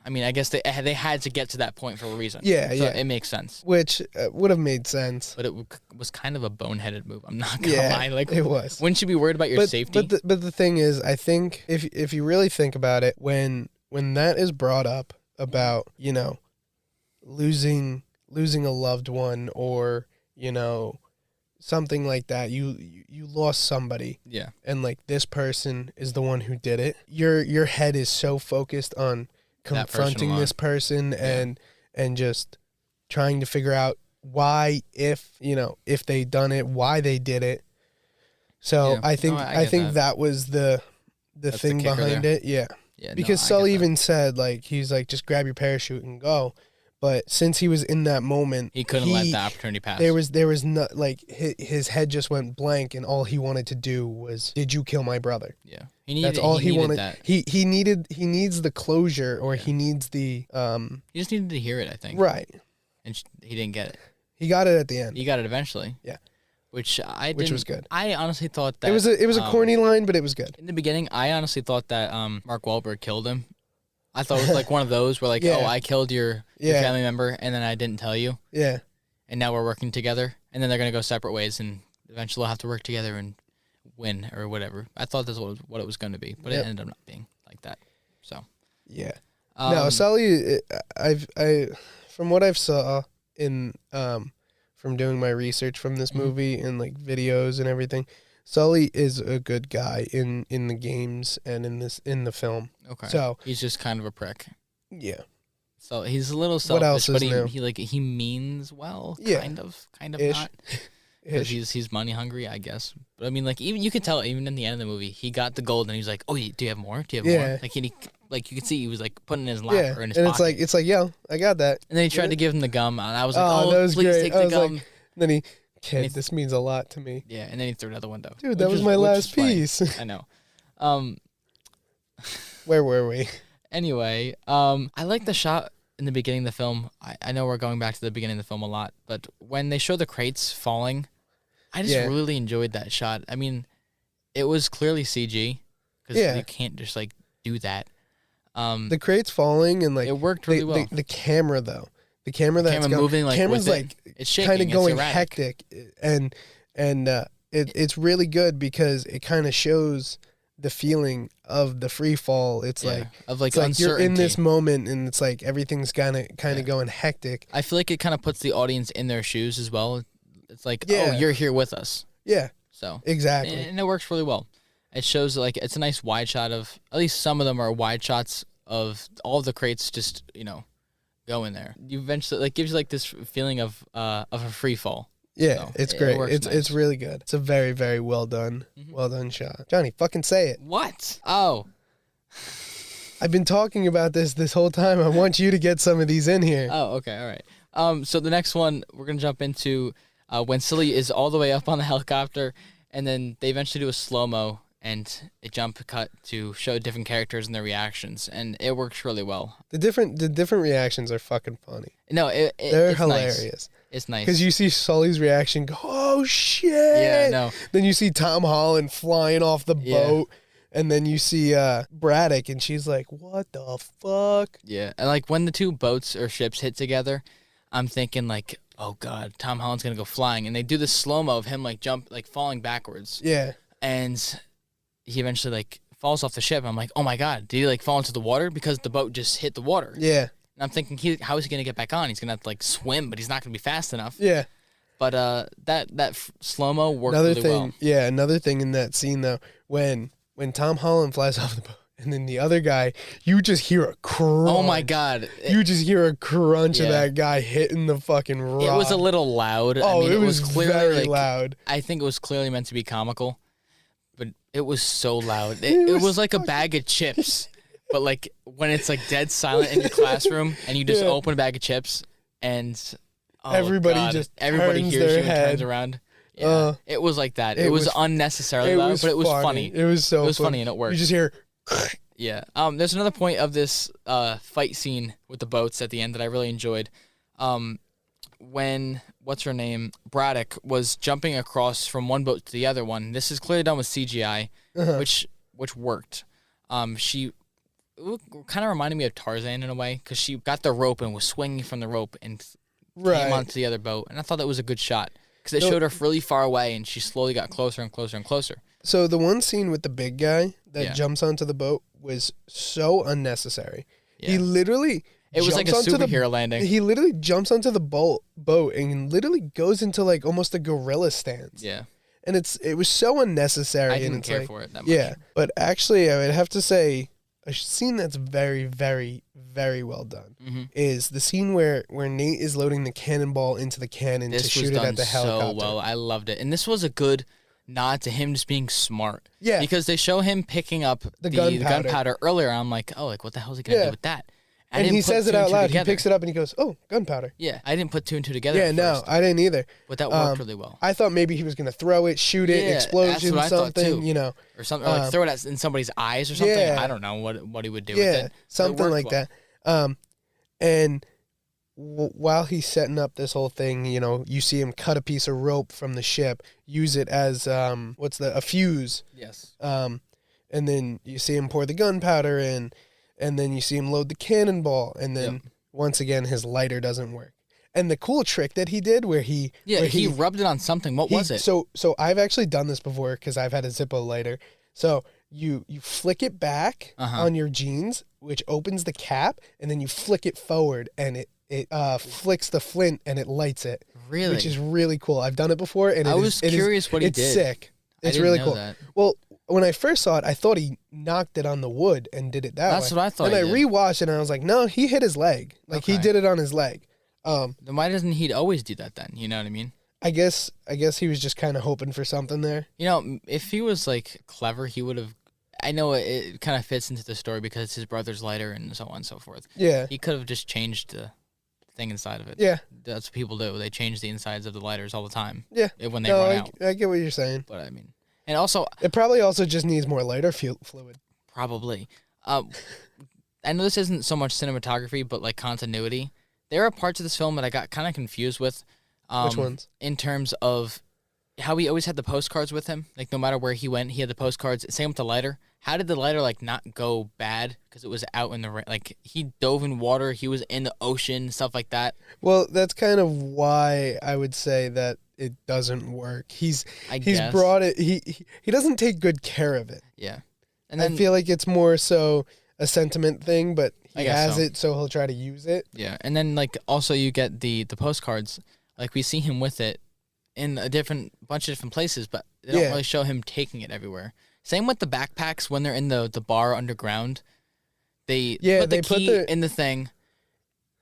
I mean, I guess they had to get to that point for a reason. Yeah, so it makes sense. Which would have made sense. But it was kind of a boneheaded move. I'm not going to lie. Like, it was. Wouldn't you be worried about your safety? But the thing is, I think if you really think about it, when that is brought up about, you know, losing a loved one or, you know, something like that, you lost somebody. Yeah. And, like, this person is the one who did it. Your head is so focused on confronting this person and just trying to figure out why, if they done it, why they did it. So I think that was the thing behind it. Yeah. Yeah, because Sully even said, like, he's like, just grab your parachute and go. But since he was in that moment, he couldn't let the opportunity pass. There was not, like, his head just went blank, and all he wanted to do was, did you kill my brother? Yeah, that's all he wanted. That. He needs the closure, or he needs the. He just needed to hear it, I think. Right. And he didn't get it. He got it at the end. He got it eventually. Yeah. Which was good. I honestly thought that it was a corny line, but it was good. In the beginning, I honestly thought that Mark Wahlberg killed him. I thought it was like one of those where, like, oh, I killed your family member, and then I didn't tell you. Yeah. And now we're working together, and then they're gonna go separate ways, and eventually we'll have to work together and win or whatever. I thought this was what it was going to be, but it ended up not being like that. So. Yeah. No, Sully. From what I've saw in from doing my research from this movie and like videos and everything, Sully is a good guy in the games and in the film. Okay. So he's just kind of a prick. Yeah. So he's a little selfish, what else is but new? he means well. Yeah. Kind of Ish. not. Because he's money hungry, I guess. But I mean, like, even you can tell even in the end of the movie, he got the gold and he's like, "Oh, do you have more? Do you have more?" Like you could see he was like putting it in his lap or in his pocket. And it's like, yo, I got that. And then he tried to give him the gum, and I was like, that was please great. take the gum. Like, then this means a lot to me. Yeah, and then he threw it out the window. Dude, that was my last piece. I know. Where were we? Anyway, I like the shot in the beginning of the film. I know we're going back to the beginning of the film a lot, but when they show the crates falling, I just really enjoyed that shot. I mean, it was clearly CG because you can't just like do that. The crates falling and like it worked really well. The camera though, the camera moving like camera's like it's shaking, kind of going erratic. hectic, and it's really good because it kind of shows the feeling of the free fall. It's like you're in this moment and it's like everything's kind of going hectic. I feel like it kind of puts the audience in their shoes as well. It's like, oh, you're here with us. Yeah. So exactly, and it works really well. It shows like it's a nice wide shot of at least some of them are wide shots of all of the crates just go in there. You eventually gives you like this feeling of a free fall. Yeah, so it's great. It's really good. It's a very, very well done shot. Johnny, fucking say it. What? Oh. I've been talking about this whole time. I want you to get some of these in here. Oh, okay, all right. So the next one we're gonna jump into when Sully is all the way up on the helicopter, and then they eventually do a slow-mo and a jump cut to show different characters and their reactions, and it works really well. The different reactions are fucking funny. No, they're hilarious. Nice. It's nice because you see Sully's reaction go, "Oh shit!" Yeah, no. Then you see Tom Holland flying off the boat, and then you see Braddock, and she's like, "What the fuck?" Yeah, and like when the two boats or ships hit together, I'm thinking like, "Oh god, Tom Holland's gonna go flying," and they do this slow mo of him falling backwards. Yeah, and he eventually falls off the ship. I'm like, oh my god, did he fall into the water because the boat just hit the water? Yeah. And I'm thinking, how is he gonna get back on? He's gonna have to swim, but he's not gonna be fast enough. Yeah. But that slow mo worked really well. Yeah, another thing in that scene though, when Tom Holland flies off the boat, and then the other guy, you just hear a crunch. Oh my god! You just hear a crunch of that guy hitting the fucking rock. It was a little loud. Oh, I mean, it was clearly very loud. I think it was clearly meant to be comical. But it was so loud. It was like a bag of chips. But when it's dead silent in your classroom and you just open a bag of chips and everybody hears you and turns around. Yeah. It was like that. It was unnecessarily loud, but it was funny. It was so funny and it worked. You just hear yeah. There's another point of this fight scene with the boats at the end that I really enjoyed. When what's her name, Braddock was jumping across from one boat to the other one. This is clearly done with CGI, which worked. She kind of reminded me of Tarzan in a way because she got the rope and was swinging from the rope and came onto the other boat, and I thought that was a good shot because it showed her really far away and she slowly got closer and closer and closer. So the one scene with the big guy that jumps onto the boat was so unnecessary. Yeah. He literally. It was like a superhero landing. He literally jumps onto the boat and literally goes into almost a gorilla stance. Yeah. And it was so unnecessary. I didn't care for it that much. Yeah. But actually, I would have to say a scene that's very, very, very well done is the scene where Nate is loading the cannonball into the cannon to shoot it at the helicopter. So well, I loved it, and this was a good nod to him just being smart. Yeah, because they show him picking up the gunpowder earlier. I'm like, oh, like what the hell is he gonna do with that? And he says it out loud. He picks it up and he goes, "Oh, gunpowder." Yeah, I didn't put two and two together. Yeah, no, I didn't either. But that worked really well. I thought maybe he was gonna throw it, shoot it, explosion, something, you know, or something, or like throw it in somebody's eyes or something. I don't know what he would do with it. Something like that. And while he's setting up this whole thing, you know, you see him cut a piece of rope from the ship, use it as a fuse. Yes. And then you see him pour the gunpowder in. And then you see him load the cannonball, and then once again his lighter doesn't work. And the cool trick that he did, where he rubbed it on something. What was it? So I've actually done this before because I've had a Zippo lighter. So you flick it back on your jeans, which opens the cap, and then you flick it forward, and it flicks the flint and it lights it. Really, which is really cool. I've done it before, and I was curious what he did. It's sick. It's really cool. That. Well, when I first saw it, I thought he knocked it on the wood and did it that way. That's what I thought. And I rewatched it and I was like, no, he hit his leg. Like he did it on his leg. Then why doesn't he always do that then? You know what I mean? I guess he was just kind of hoping for something there. You know, if he was like clever, he would have. I know it kind of fits into the story because it's his brother's lighter and so on and so forth. Yeah. He could have just changed the thing inside of it. Yeah. That's what people do. They change the insides of the lighters all the time. Yeah. When they run out. I get what you're saying. But I mean. And also, it probably also just needs more lighter fluid. Probably. I know this isn't so much cinematography, but like continuity. There are parts of this film that I got kind of confused with. Which ones? In terms of how he always had the postcards with him. Like no matter where he went, he had the postcards. Same with the lighter. How did the lighter like not go bad? Because it was out in the rain. Like he dove in water. He was in the ocean, stuff like that. Well, that's kind of why I would say that it doesn't work. He's brought it. He doesn't take good care of it. Yeah, and then, I feel like it's more so a sentiment thing, but he has it, so he'll try to use it. Yeah, and then like also you get the postcards. Like we see him with it in a bunch of different places, but they don't really show him taking it everywhere. Same with the backpacks when they're in the bar underground. They put the key in the thing.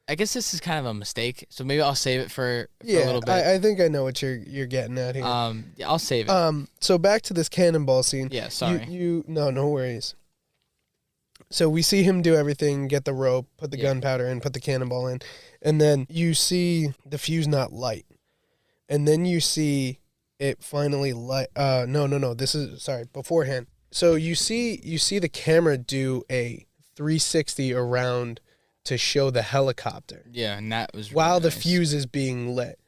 I guess this is kind of a mistake, so maybe I'll save it for a little bit. I think I know what you're getting at here. I'll save it. So back to this cannonball scene. Yeah, sorry. No worries. So we see him do everything, get the rope, put the gunpowder in, put the cannonball in, and then you see the fuse not light. And then you see it finally light. No. This is beforehand. So you see the camera do a 360 around to show the helicopter. Yeah, and that was really while nice. The fuse is being lit.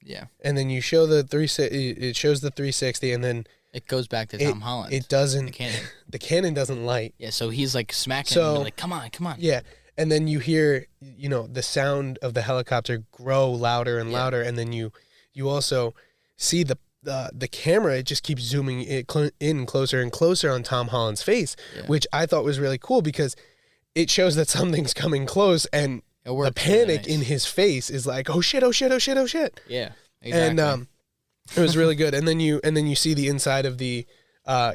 Yeah. And then you show it shows the 360, and then it goes back to Tom Holland. It doesn't. The cannon. The cannon doesn't light. Yeah, so he's like smacking him, like, come on. Yeah. And then you hear, the sound of the helicopter grow louder and louder, and then you also see the camera. It just keeps zooming in closer and closer on Tom Holland's face, which I thought was really cool because it shows that something's coming close, and the panic in his face is like, oh shit. Yeah, exactly. And it was really good. And then you see the inside of the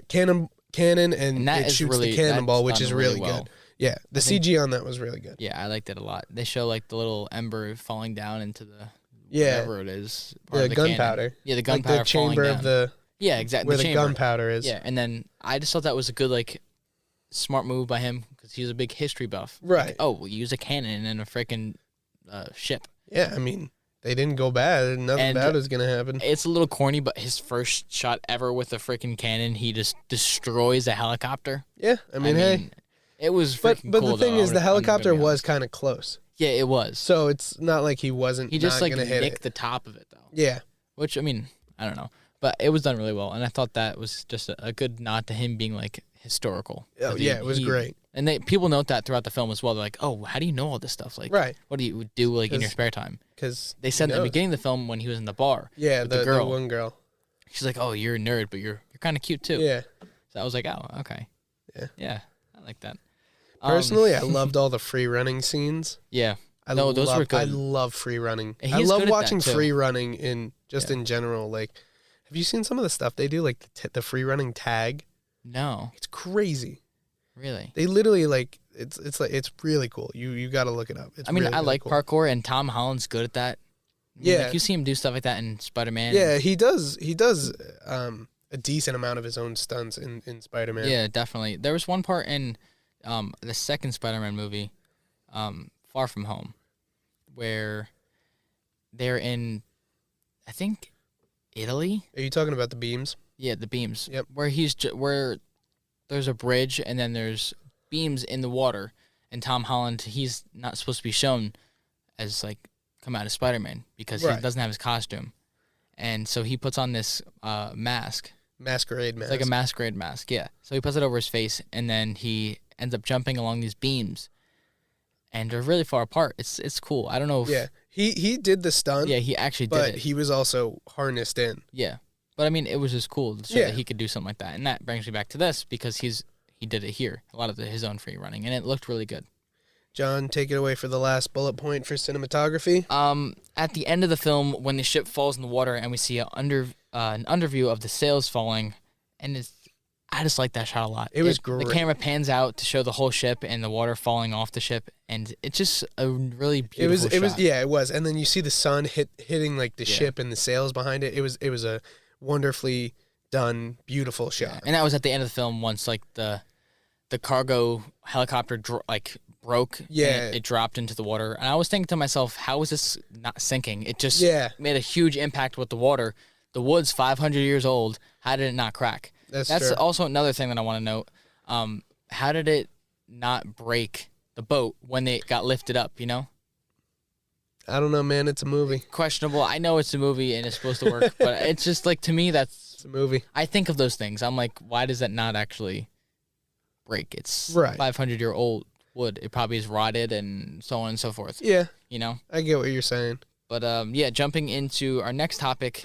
cannon, and it shoots the cannonball, which is really good. Yeah, the CG on that was really good. Yeah, I liked it a lot. They show like the little ember falling down into the whatever it is. The gunpowder. Yeah, the gunpowder like the chamber falling down. Of the exactly where the gunpowder is. Yeah, and then I just thought that was a good like smart move by him because he's a big history buff. Right. Like, we'll use a cannon in a freaking ship. Yeah, I mean, they didn't go bad. Nothing bad is going to happen. It's a little corny, but his first shot ever with a freaking cannon, he just destroys a helicopter. Yeah, I mean, hey. It was freaking But cool, the thing is, the helicopter was kind of close. Yeah, it was. So it's not like he wasn't He just not gonna hit nicked the top of it, though. Yeah. Which, I mean, I don't know. But it was done really well, and I thought that was just a good nod to him being, like, historical. Oh, yeah, it was great. And people note that throughout the film as well. They're like, oh, how do you know all this stuff? Like, what do you do, like, in your spare time? Because they said at the beginning of the film when he was in the bar. Yeah, with the one girl. She's like, oh, you're a nerd, but you're kind of cute, too. Yeah. So I was like, oh, okay. Yeah. Yeah, I like that. Personally, I loved all the free running scenes. Yeah. Those were good. I love free running. I love watching free running in general. Like, have you seen some of the stuff they do, like the free running tag? No. It's crazy. Really? They literally like it's really cool. You got to look it up. It's really, I really like cool. parkour, and Tom Holland's good at that. Yeah, like you see him do stuff like that in Spider-Man. Yeah, he does. He does a decent amount of his own stunts in Spider-Man. Yeah, definitely. There was one part in the second Spider-Man movie, Far From Home, where they're in, I think, Italy. Are you talking about the beams? Yeah, the beams. Yep. Where where there's a bridge and then there's beams in the water, and Tom Holland, he's not supposed to be shown as like come out of Spider-Man because he doesn't have his costume, and so he puts on this masquerade mask. It's like a masquerade mask, yeah. So he puts it over his face, and then he ends up jumping along these beams, and they're really far apart. It's cool. I don't know if he did the stunt. Yeah, he actually did it. But he was also harnessed in. Yeah. But I mean, it was just cool to show that he could do something like that. And that brings me back to this because he did it here. A lot of his own free running, and it looked really good. John, take it away for the last bullet point for cinematography. At the end of the film, when the ship falls in the water and we see an underview of the sails falling, and I just like that shot a lot. It was great. The camera pans out to show the whole ship and the water falling off the ship, and it's just a really beautiful shot. It was. And then you see the sun hitting like the ship and the sails behind it. It was a wonderfully done, beautiful shot. Yeah. And that was at the end of the film once like the cargo helicopter broke. Yeah. And it dropped into the water. And I was thinking to myself, how is this not sinking? It just made a huge impact with the water. The wood's 500 years old. How did it not crack? That's true. Also another thing that I want to note. How did it not break the boat when they got lifted up, you know? I don't know, man. It's a movie. Questionable. I know it's a movie and it's supposed to work, but it's just like, to me, it's a movie. I think of those things. I'm like, why does that not actually break? It's 500-year-old wood. It probably is rotted and so on and so forth. Yeah. You know? I get what you're saying. But jumping into our next topic.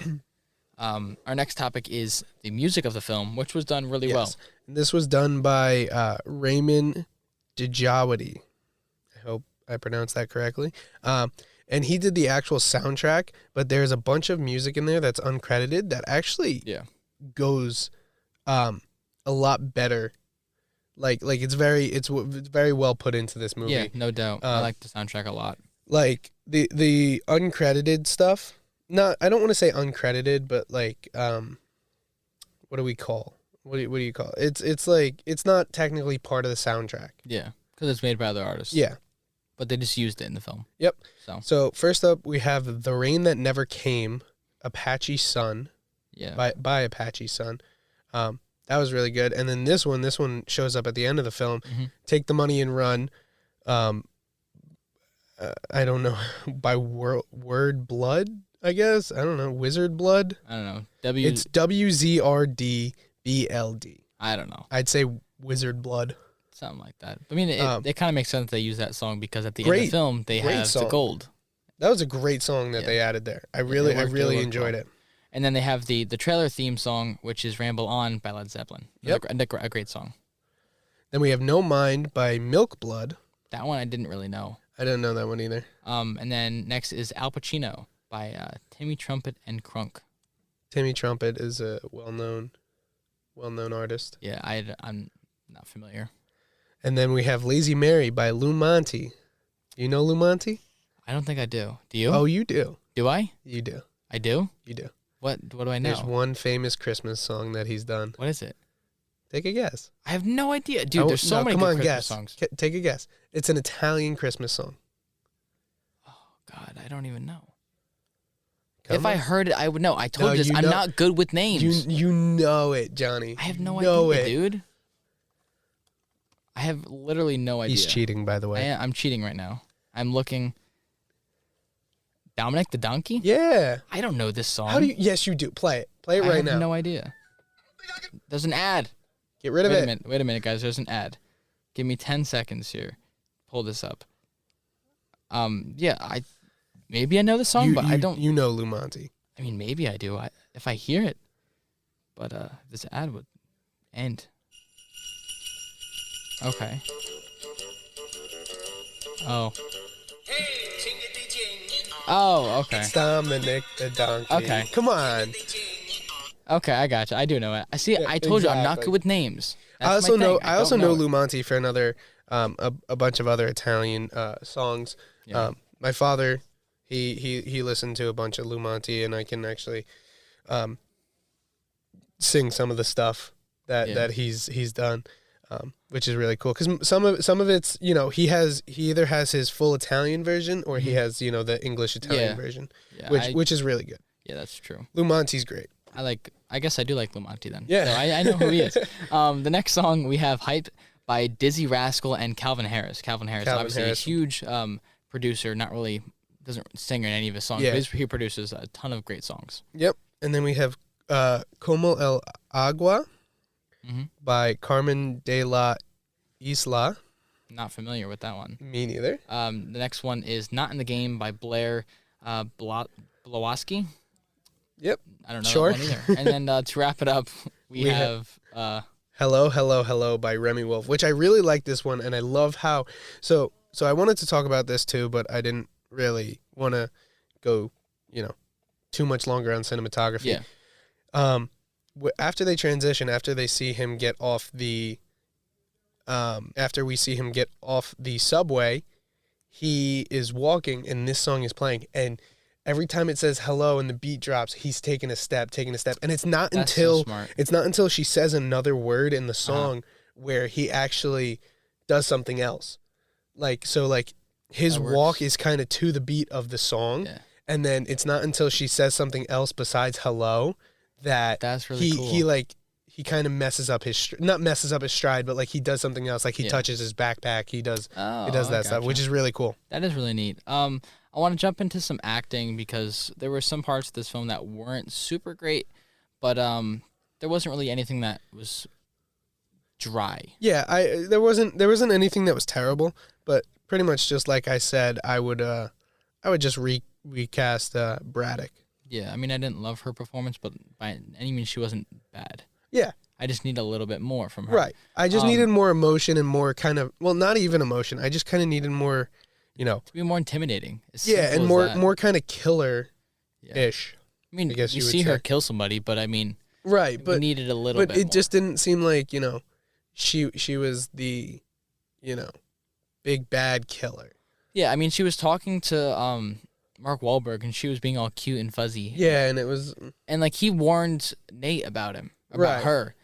Our next topic is the music of the film, which was done really well. And this was done by Raymond Djawadi. I hope I pronounced that correctly. And he did the actual soundtrack, but there's a bunch of music in there that's uncredited that actually goes a lot better. Like it's very well put into this movie. Yeah, no doubt. I like the soundtrack a lot. Like the uncredited stuff. I don't want to say uncredited, but like what do we call? What do you call it? It's like it's not technically part of the soundtrack. Yeah, because it's made by other artists. Yeah. But they just used it in the film. Yep. So first up, we have The Rain That Never Came, Apache Sun. Yeah. By Apache Sun. That was really good. And then this one shows up at the end of the film. Mm-hmm. Take the Money and Run. I don't know. By Word Blood, I guess. I don't know. Wizard Blood. I don't know. It's WZRDBLD. I don't know. I'd say Wizard Blood. Something like that. I mean, it kind of makes sense they use that song because at the end of the film, they have the gold. That was a great song that they added there. I really enjoyed it. And then they have the trailer theme song, which is Ramble On by Led Zeppelin. Yep. A great song. Then we have No Mind by Milk Blood. That one I didn't really know. I didn't know that one either. And then next is Al Pacino by Timmy Trumpet and Crunk. Timmy Trumpet is a well-known artist. Yeah, I'm not familiar. And then we have Lazy Mary by Lou Monte. You know Lou Monte? I don't think I do. Do you? Oh, you do. Do I? You do. I do? You do. What do I know? There's one famous Christmas song that he's done. What is it? Take a guess. I have no idea. Dude, there's so many good Christmas songs. Take a guess. It's an Italian Christmas song. Oh, God, I don't even know. If I heard it, I would know. I told you this. I'm not good with names. You know it, Johnny. I have no idea, dude. I have literally no idea. He's cheating, by the way. I'm cheating right now. I'm looking. Dominic the Donkey? Yeah. I don't know this song. How do you? Yes, you do. Play it. Play it right now. I have no idea. There's an ad. Get rid of it. Wait a minute, guys. There's an ad. Give me 10 seconds here. Pull this up. Yeah, maybe I know the song, but I don't. You know Lou Monte. I mean, maybe I do. If I hear it. But this ad would end. Okay. Oh. Oh, okay. It's Dominic the Donkey. Okay. Come on. Okay, I gotcha. I do know it. I see. Yeah, I told you I'm not good with names. I also know Lumanti for another a bunch of other Italian songs. Yeah. My father, he listened to a bunch of Lumanti, and I can actually sing some of the stuff that he's done, which is really cool because some of it's, you know, he either has his full Italian version or he has, you know, the English Italian version, which is really good. Yeah, that's true. Lumanti's great. I guess I do like Lumanti then. Yeah. So I know who he is. The next song we have Hype by Dizzy Rascal and Calvin Harris. Calvin Harris, obviously a huge producer, doesn't sing in any of his songs, but he produces a ton of great songs. Yep. And then we have Como el Agua by Carmen de la Isla. Not familiar with that one. Me neither. The next one is Not in the Game by Blair Blawoski. Yep. I don't know that one either. And then to wrap it up, we have Hello, Hello, Hello by Remy Wolf, which I really like this one, and I love how... So I wanted to talk about this too, but I didn't really want to go, you know, too much longer on cinematography. Yeah. After they transition, after they see him get off the... after we see him get off the subway, he is walking, and this song is playing, and... Every time it says hello and the beat drops, he's taking a step, and it's not until she says another word in the song where he actually does something else. Like his walk is kind of to the beat of the song, and then it's not until she says something else besides hello that's really cool. He kind of messes up his stride, but like he does something else, like he touches his backpack, he does that stuff, which is really cool. That is really neat. I want to jump into some acting because there were some parts of this film that weren't super great, but there wasn't really anything that was dry. Yeah, there wasn't anything that was terrible, but pretty much just like I said, I would just recast Braddock. Yeah, I mean I didn't love her performance, but by any means she wasn't bad. Yeah. I just need a little bit more from her. Right. I just needed more emotion and more kind of, well, not even emotion. I just kind of needed more, you know. To be more intimidating. And more kind of killer-ish. I mean, you see her kill somebody, but I mean, right, but needed a little bit more. But it just didn't seem like, you know, she was the, you know, big bad killer. Yeah, I mean, she was talking to Mark Wahlberg, and she was being all cute and fuzzy. Yeah, and it was... And, like, he warned Nate about her.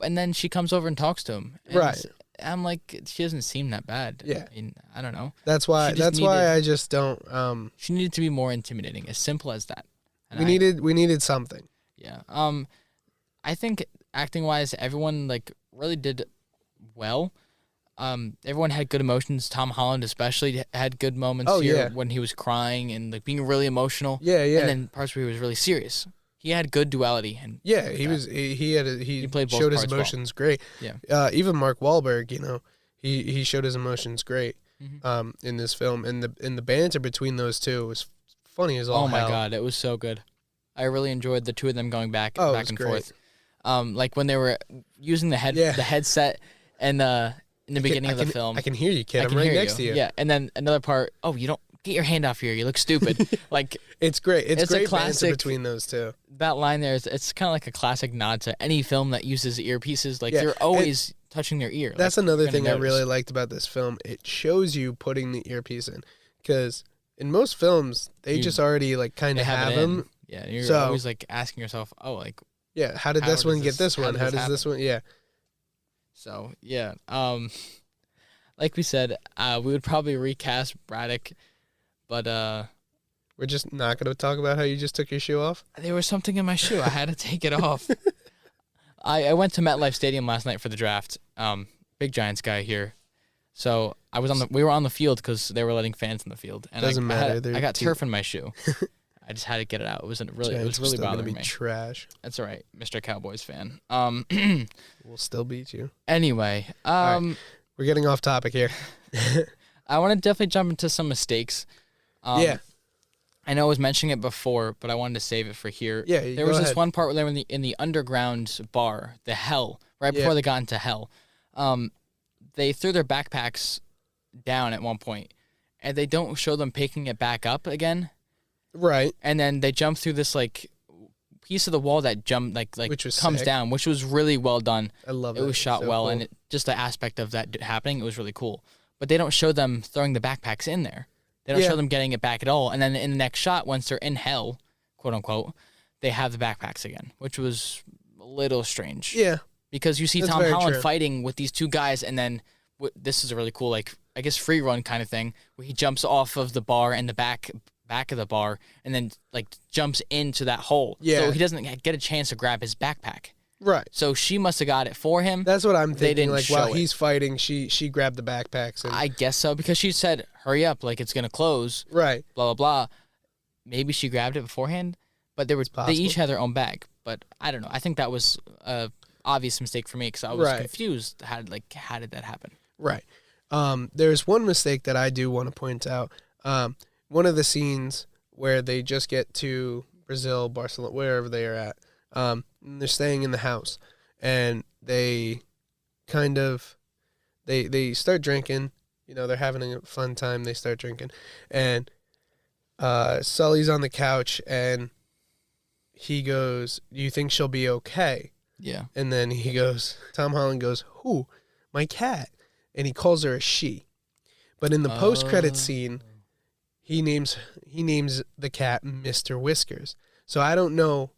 And then she comes over and talks to him. And I'm like, she doesn't seem that bad. Yeah. I mean, I don't know. That's why I just don't... She needed to be more intimidating, as simple as that. And we needed something. Yeah. I think, acting-wise, everyone, like, really did well. Everyone had good emotions. Tom Holland especially had good moments when he was crying and like being really emotional. Yeah. And then parts where he was really serious. He had good duality, and he played both showed his emotions great. Yeah. Even Mark Wahlberg, you know, he showed his emotions great in this film, and the banter between those two was funny as all hell. Oh my god, it was so good. I really enjoyed the two of them going back and forth. Like when they were using the headset and in the beginning of the film. I can hear you, kid. I'm right next to you. Yeah, and then another part, you don't get your hand off here. You look stupid. Like it's great. It's great a classic banter between those two. That line there it's kind of like a classic nod to any film that uses earpieces. Like they're always touching their ear. That's another thing I really liked about this film. It shows you putting the earpiece in, because in most films they just already like kind of have them. Yeah, you're always like asking yourself, how did this one get this one? How does this one? Yeah. So, yeah, like we said, we would probably recast Braddock, but we're just not going to talk about how you just took your shoe off? There was something in my shoe. I had to take it off. I went to MetLife Stadium last night for the draft. Big Giants guy here. So, we were on the field because they were letting fans in the field. And Doesn't matter. I got turf in my shoe. I just had to get it out. It was really bothering me. Trash. That's all right, Mr. Cowboys fan. We'll still beat you. Anyway, right. We're getting off topic here. I want to definitely jump into some mistakes. Yeah. I know I was mentioning it before, but I wanted to save it for here. Yeah, there was this one part where they were in the underground bar, the Hell, right before they got into Hell. They threw their backpacks down at one point, and they don't show them picking it back up again. Right. And then they jump through this like piece of the wall that jumped like which was comes sick. down, which was really well done. I love it. It was shot so well, cool. and just the aspect of that happening, it was really cool. But they don't show them throwing the backpacks in there. They don't show them getting it back at all. And then in the next shot, once they're in hell, quote unquote, they have the backpacks again, which was a little strange. Yeah. Because you see That's Tom very Holland true. fighting with these two guys, and then this is a really cool, like, I guess free run kind of thing, where he jumps off of the bar and the back of the bar, and then like jumps into that hole. Yeah. So he doesn't get a chance to grab his backpack. Right. So she must have got it for him. That's what I'm thinking. They didn't like show while it. he's fighting, she grabbed the backpacks. And, I guess so, because she said, "Hurry up, like it's gonna close." right. Blah blah blah. Maybe she grabbed it beforehand, but they each had their own bag. But I don't know. I think that was a obvious mistake for me because I was confused. How did that happen? Right. There's one mistake that I do want to point out. One of the scenes where they just get to Brazil, Barcelona, wherever they are at, and they're staying in the house, and they kind of they start drinking. You know, they're having a fun time. They start drinking, and Sully's on the couch, and he goes, "Do you think she'll be okay?" Yeah. And then Tom Holland goes, "Who? My cat." And he calls her a she. But in the post-credit scene, he names the cat Mr. Whiskers. So I don't know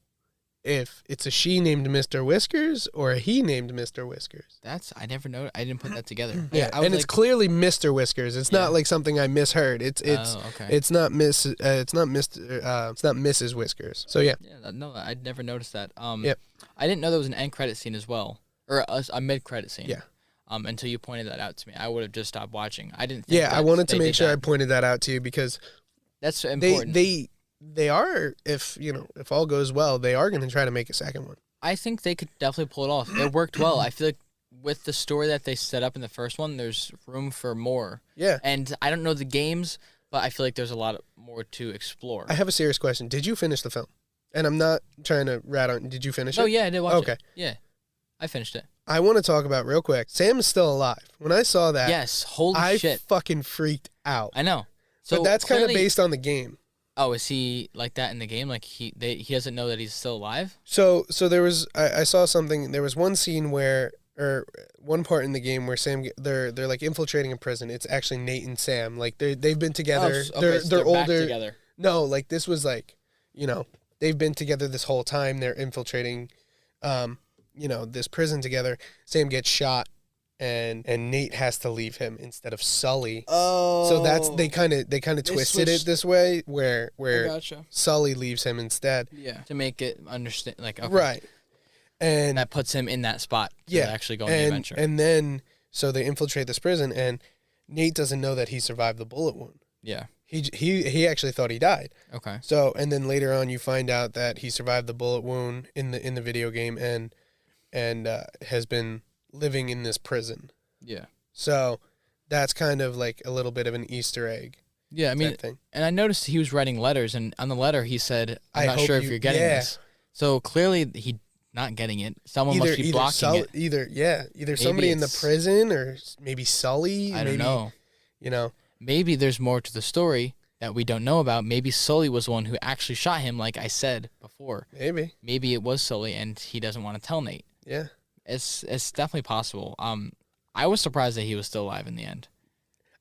if it's a she named Mr. Whiskers or a he named Mr. Whiskers. I never know. I didn't put that together. Yeah, and it's clearly Mr. Whiskers. It's not like something I misheard. It's not Mrs. Whiskers. So yeah. Yeah, no, I'd never noticed that. Yep. I didn't know there was an end credit scene as well, or a mid credit scene. Yeah. Until you pointed that out to me, I would have just stopped watching. I didn't. Think I wanted to make sure I pointed that out to you because that's important. They are, if all goes well, they are going to try to make a second one. I think they could definitely pull it off. It worked well. I feel like with the story that they set up in the first one, there's room for more. Yeah. And I don't know the games, but I feel like there's a lot more to explore. I have a serious question. Did you finish the film? And I'm not trying to rat on. Did you finish it? Oh yeah, I did watch it. Okay. Yeah, I finished it. I want to talk about real quick. Sam is still alive. When I saw that, Yes, holy I shit. fucking freaked out. I know. So but that's kind of clearly- based on the game. Oh, is he like that in the game? Like he doesn't know that he's still alive? So there was I saw something. There was one scene where, or one part in the game where they're like infiltrating a prison. It's actually Nate and Sam. Like they've been together. Oh, okay, so they're back older. together. No, like this was like, they've been together this whole time. They're infiltrating, this prison together. Sam gets shot, and Nate has to leave him instead of Sully. Oh, So that's they kind of twisted it this way, where gotcha. Sully leaves him instead. Yeah, to make it understand, like okay. Right, and that puts him in that spot. To actually go on the adventure. And then so they infiltrate this prison, and Nate doesn't know that he survived the bullet wound. Yeah, he actually thought he died. Okay. So and then later on, you find out that he survived the bullet wound in the video game, and has been living in this prison. Yeah. So that's kind of like a little bit of an Easter egg. Yeah, I mean, and I noticed he was writing letters, and on the letter he said, "I'm not sure if you're getting this." So clearly he not getting it. Someone must be blocking it. Either somebody in the prison or maybe Sully. I don't know. Maybe there's more to the story that we don't know about. Maybe Sully was the one who actually shot him, like I said before. Maybe it was Sully, and he doesn't want to tell Nate. Yeah. It's definitely possible. I was surprised that he was still alive in the end.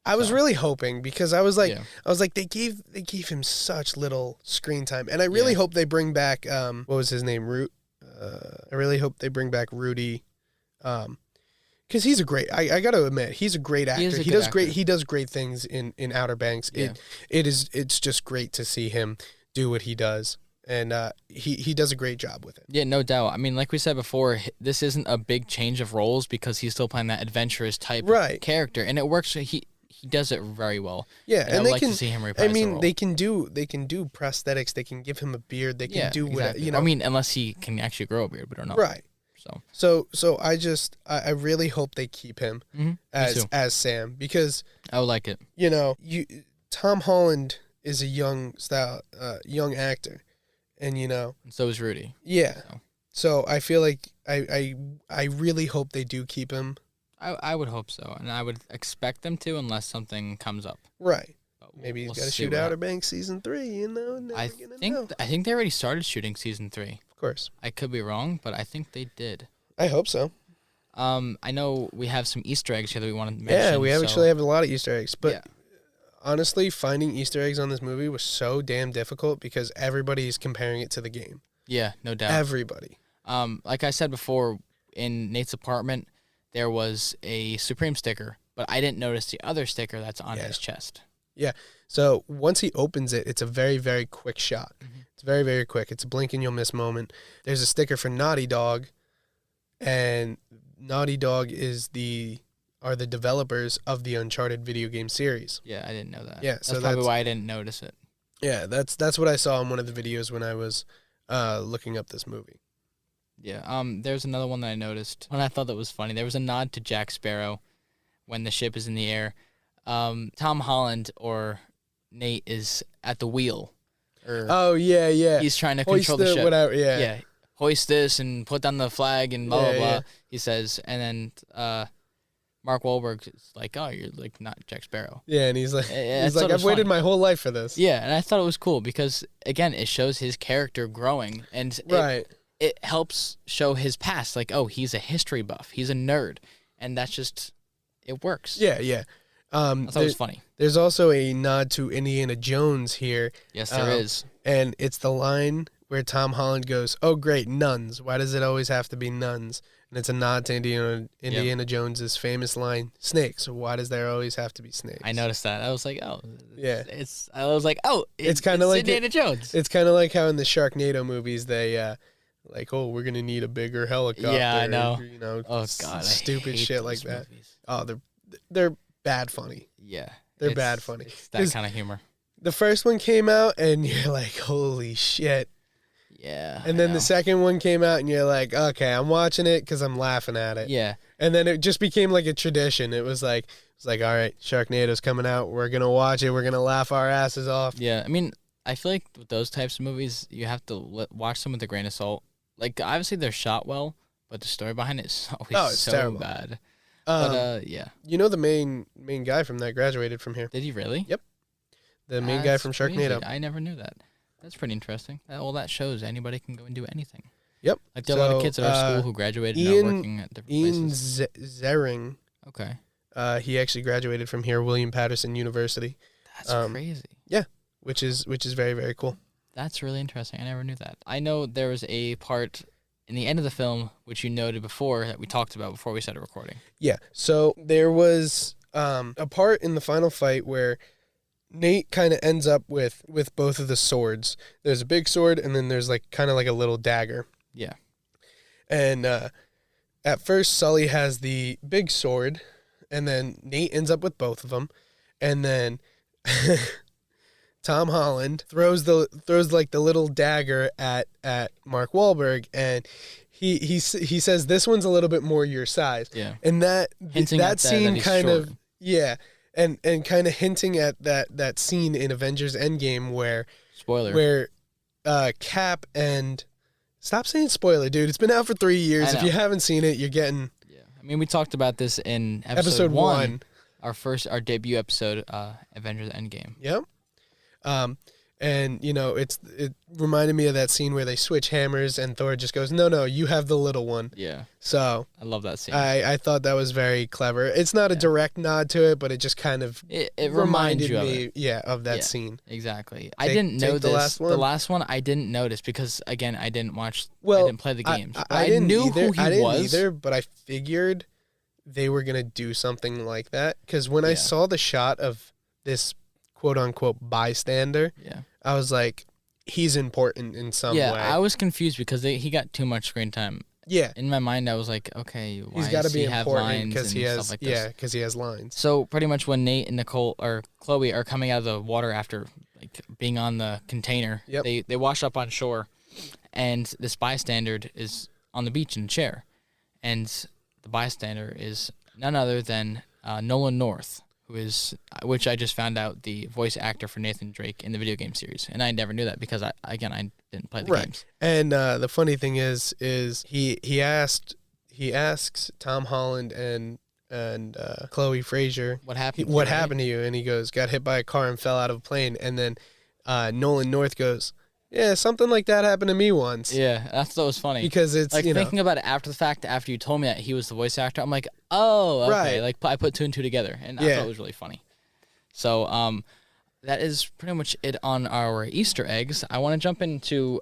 I was really hoping because I was like they gave him such little screen time, and I really hope they bring back what was his name, I really hope they bring back Rudy, because he's a great. I got to admit he's a great actor. He does great. He does great things in Outer Banks. Yeah. It's just great to see him do what he does. And he does a great job with it. Yeah, no doubt. I mean, like we said before, this isn't a big change of roles because he's still playing that adventurous type character, and it works. He does it very well. Yeah, and I would like to see him reprise the role. they can do prosthetics. They can give him a beard. They can do exactly. I mean, unless he can actually grow a beard, we don't know. Right. So I really hope they keep him as Sam, because I would like it. Tom Holland is a young actor. And and so is Rudy. Yeah. So I feel like I really hope they do keep him. I would hope so, and I would expect them to, unless something comes up. Right. Maybe he's got to shoot Outer Banks season 3. I think they already started shooting season 3. of course. I could be wrong, but I think they did. I hope so. I know we have some Easter eggs here that we want to mention. Yeah, we actually have a lot of Easter eggs. But honestly, finding Easter eggs on this movie was so damn difficult because everybody's comparing it to the game. Yeah, no doubt. Everybody. Like I said before, in Nate's apartment, there was a Supreme sticker, but I didn't notice the other sticker that's on his chest. Yeah. So once he opens it, it's a very, very quick shot. Mm-hmm. It's very, very quick. It's a blink and you'll miss moment. There's a sticker for Naughty Dog, and Naughty Dog are the developers of the Uncharted video game series. Yeah, I didn't know that. Yeah, that's probably why I didn't notice it. Yeah, that's what I saw in one of the videos when I was looking up this movie. Yeah, there's another one that I noticed, and I thought that was funny. There was a nod to Jack Sparrow when the ship is in the air. Tom Holland or Nate is at the wheel. Yeah. He's trying to control the ship. Whatever, yeah. Hoist this and put down the flag and blah, blah, blah, he says. And then Mark Wahlberg is like, oh, you're like not Jack Sparrow. Yeah, and he's like, I've waited my whole life for this. Yeah, and I thought it was cool because, again, it shows his character growing. And it helps show his past. Like, oh, he's a history buff. He's a nerd. And that's just, it works. Yeah. I thought it was funny. There's also a nod to Indiana Jones here. Yes, there is. And it's the line where Tom Holland goes, oh, great, nuns. Why does it always have to be nuns? And it's a nod to Indiana Jones's famous line, snakes. Why does there always have to be snakes? I noticed that. I was like, oh. It's kind of like Indiana Jones. It's kind of like how in the Sharknado movies they... like, oh, we're gonna need a bigger helicopter. Yeah, I know. You know, oh god, stupid shit like that. Movies. Oh, they're bad funny. Yeah, they're bad funny. It's that kind of humor. The first one came out, and you're like, holy shit. Yeah. And then the second one came out, and you're like, okay, I'm watching it because I'm laughing at it. Yeah. And then it just became like a tradition. It was like, all right, Sharknado's coming out. We're gonna watch it. We're gonna laugh our asses off. Yeah, I mean, I feel like with those types of movies, you have to watch them with a grain of salt. Like, obviously, they're shot well, but the story behind it is always so terrible. bad. Yeah. You know the main guy from that graduated from here. Did he really? Yep. The main guy from Sharknado. Crazy. I never knew that. That's pretty interesting. Well, that shows anybody can go and do anything. Yep. Like, there are a lot of kids at our school who graduated and are working at different places. Ian Zering. Okay. He actually graduated from here, William Patterson University. That's crazy. Yeah, which is very, very cool. That's really interesting. I never knew that. I know there was a part in the end of the film, which you noted before, that we talked about before we started recording. Yeah. So there was a part in the final fight where Nate kind of ends up with both of the swords. There's a big sword, and then there's like kind of like a little dagger. Yeah. And at first, Sully has the big sword, and then Nate ends up with both of them, and then Tom Holland throws like the little dagger at Mark Wahlberg, and he says, this one's a little bit more your size. Yeah. And that scene kind short. of and kind of hinting at that scene in Avengers Endgame where Cap and stop saying spoiler, dude. It's been out for 3 years. If you haven't seen it, you're getting. Yeah. I mean, we talked about this in episode 1. Our debut episode, Avengers Endgame. Yep. And you know, it reminded me of that scene where they switch hammers and Thor just goes, no, you have the little one. Yeah. So I love that scene. I thought that was very clever. It's not a direct nod to it, but it just kind of it reminded me of that scene. Exactly. I didn't know this. The last one I didn't notice because again I didn't watch. I didn't play the games. I didn't knew either. who he I didn't was. either, but I figured they were gonna do something like that because when I saw the shot of this quote unquote bystander, I was like, he's important in some way. Yeah, I was confused because he got too much screen time. Yeah. In my mind, I was like, okay, why he's got to be have important lines because and he has stuff like this? because he has lines. So pretty much when Nate and Nicole or Chloe are coming out of the water after like being on the container, they wash up on shore, and this bystander is on the beach in a chair, and the bystander is none other than Nolan North, which I just found out the voice actor for Nathan Drake in the video game series, and I never knew that because I didn't play the games. And the funny thing is he asks Tom Holland and Chloe Frazier what happened to you, and he goes, got hit by a car and fell out of a plane, and then Nolan North goes, Yeah, something like that happened to me once. Yeah, that's what was funny. Because it's, like, thinking about it after the fact, after you told me that he was the voice actor, I'm like, oh, okay. Right. Like, I put 2 and 2 together, and I thought it was really funny. So, that is pretty much it on our Easter eggs. I want to jump into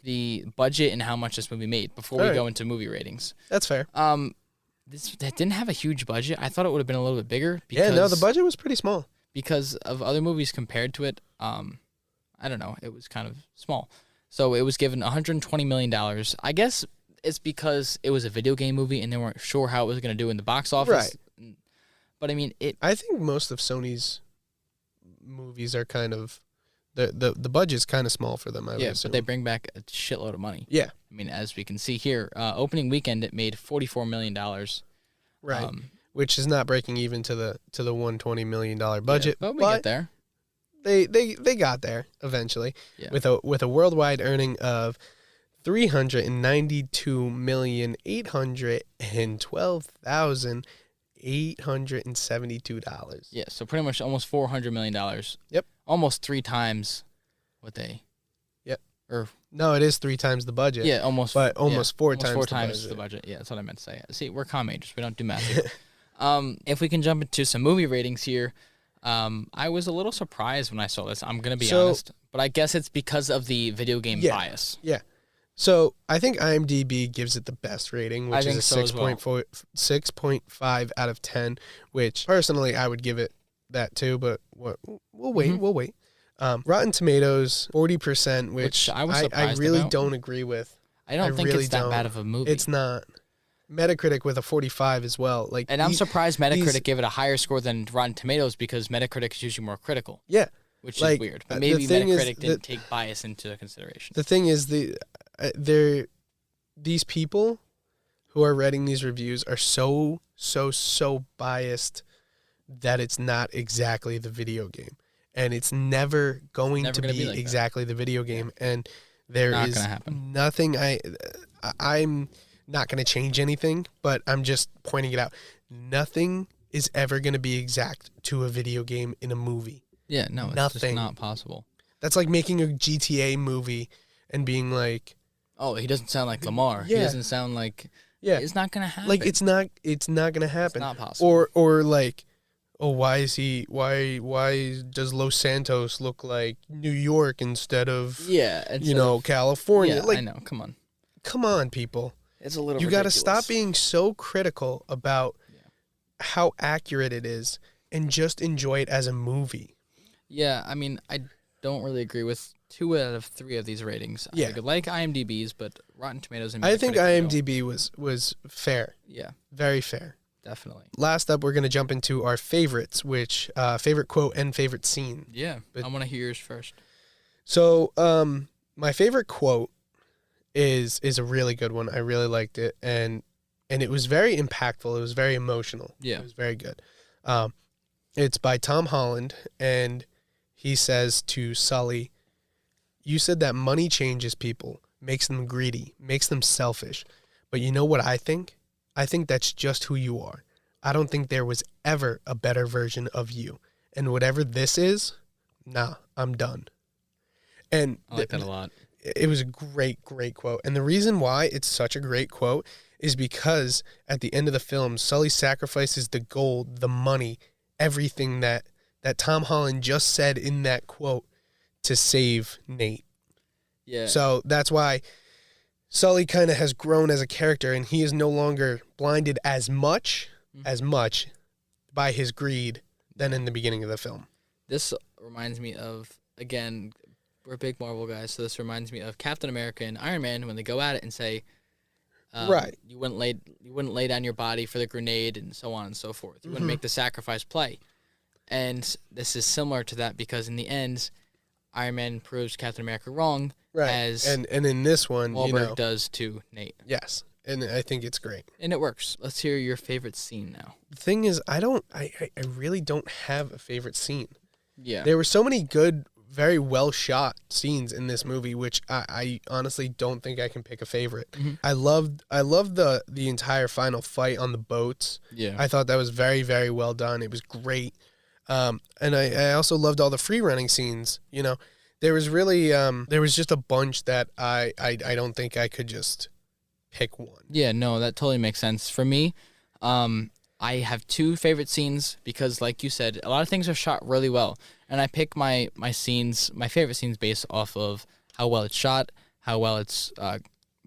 the budget and how much this movie made before we go into movie ratings. That's fair. That didn't have a huge budget. I thought it would have been a little bit bigger. Because, the budget was pretty small. Because of other movies compared to it, I don't know, it was kind of small. So it was given $120 million. I guess it's because it was a video game movie and they weren't sure how it was going to do in the box office. Right. But I mean, I think most of Sony's movies are kind of the budget's kind of small for them. I would assume. But they bring back a shitload of money. Yeah. I mean, as we can see here, opening weekend it made $44 million. Right. Which is not breaking even to the $120 million budget. But we get there. They got there eventually with a worldwide earning of $392,812,872. Yeah, so pretty much almost $400 million. Yep. Almost 3 times what they. Yep. Or no, it is 3 times the budget. Yeah, almost. But almost 4 times. 4 times the budget. Yeah, that's what I meant to say. See, we're comm majors. We don't do math here. If we can jump into some movie ratings here. I was a little surprised when I saw this. I'm going to be honest. But I guess it's because of the video game bias. Yeah. So I think IMDb gives it the best rating, which is a 6.5 out of 10, which personally I would give it that too, but we'll wait. Mm-hmm. We'll wait. Rotten Tomatoes, 40%, which I really don't agree with. I don't think it's that bad of a movie. It's not. Metacritic with a 45 as well. And I'm surprised Metacritic gave it a higher score than Rotten Tomatoes because Metacritic is usually more critical. Yeah. Which is weird. But maybe Metacritic didn't take bias into consideration. The thing is, these people who are writing these reviews are so biased that it's not exactly the video game. And it's never going to be like exactly the video game. Yeah. And there is nothing I'm not going to change anything, but I'm just pointing it out. Nothing is ever going to be exact to a video game in a movie. Yeah, no, it's just not possible. That's like making a GTA movie and being like, oh, he doesn't sound like Lamar. Yeah. He doesn't sound like, it's not going to happen. Like it's not going to happen. It's not possible. Or like, oh, why does Los Santos look like New York instead of California? Yeah, like, I know. Come on, people. It's a little. You got to stop being so critical about how accurate it is and just enjoy it as a movie. Yeah, I mean, I don't really agree with 2 out of 3 of these ratings. Yeah. I like IMDb's, but Rotten Tomatoes and Metacritic, I think IMDb was fair. Yeah. Very fair. Definitely. Last up, we're going to jump into our favorites, which favorite quote and favorite scene. Yeah, I want to hear yours first. So, my favorite quote is a really good one. I really liked it, and it was very impactful. It was very emotional. Yeah. It was very good. It's by Tom Holland, and he says to Sully, "You said that money changes people, makes them greedy, makes them selfish. But you know what I think? I think that's just who you are. I don't think there was ever a better version of you. And whatever this is, nah, I'm done." And I like that a lot. It was a great, great quote. And the reason why it's such a great quote is because at the end of the film, Sully sacrifices the gold, the money, everything that Tom Holland just said in that quote to save Nate. Yeah. So that's why Sully kind of has grown as a character, and he is no longer blinded as much by his greed than in the beginning of the film. This reminds me of, again, we're big Marvel guys, so this reminds me of Captain America and Iron Man when they go at it and say, right, you wouldn't lay down your body for the grenade and so on and so forth. You wouldn't make the sacrifice play. And this is similar to that because in the end, Iron Man proves Captain America wrong. Right. And in this one, Wahlberg does to Nate. Yes. And I think it's great. And it works. Let's hear your favorite scene now. The thing is, I really don't have a favorite scene. Yeah. There were so many good, very well shot scenes in this movie, which I honestly don't think I can pick a favorite. Mm-hmm. I loved the entire final fight on the boats. Yeah. I thought that was very, very well done. It was great. And I also loved all the free running scenes. There was really there was just a bunch that I don't think I could just pick one. Yeah, no, that totally makes sense. For me, I have two favorite scenes because, like you said, a lot of things are shot really well. And I pick my favorite scenes based off of how well it's shot, how well it's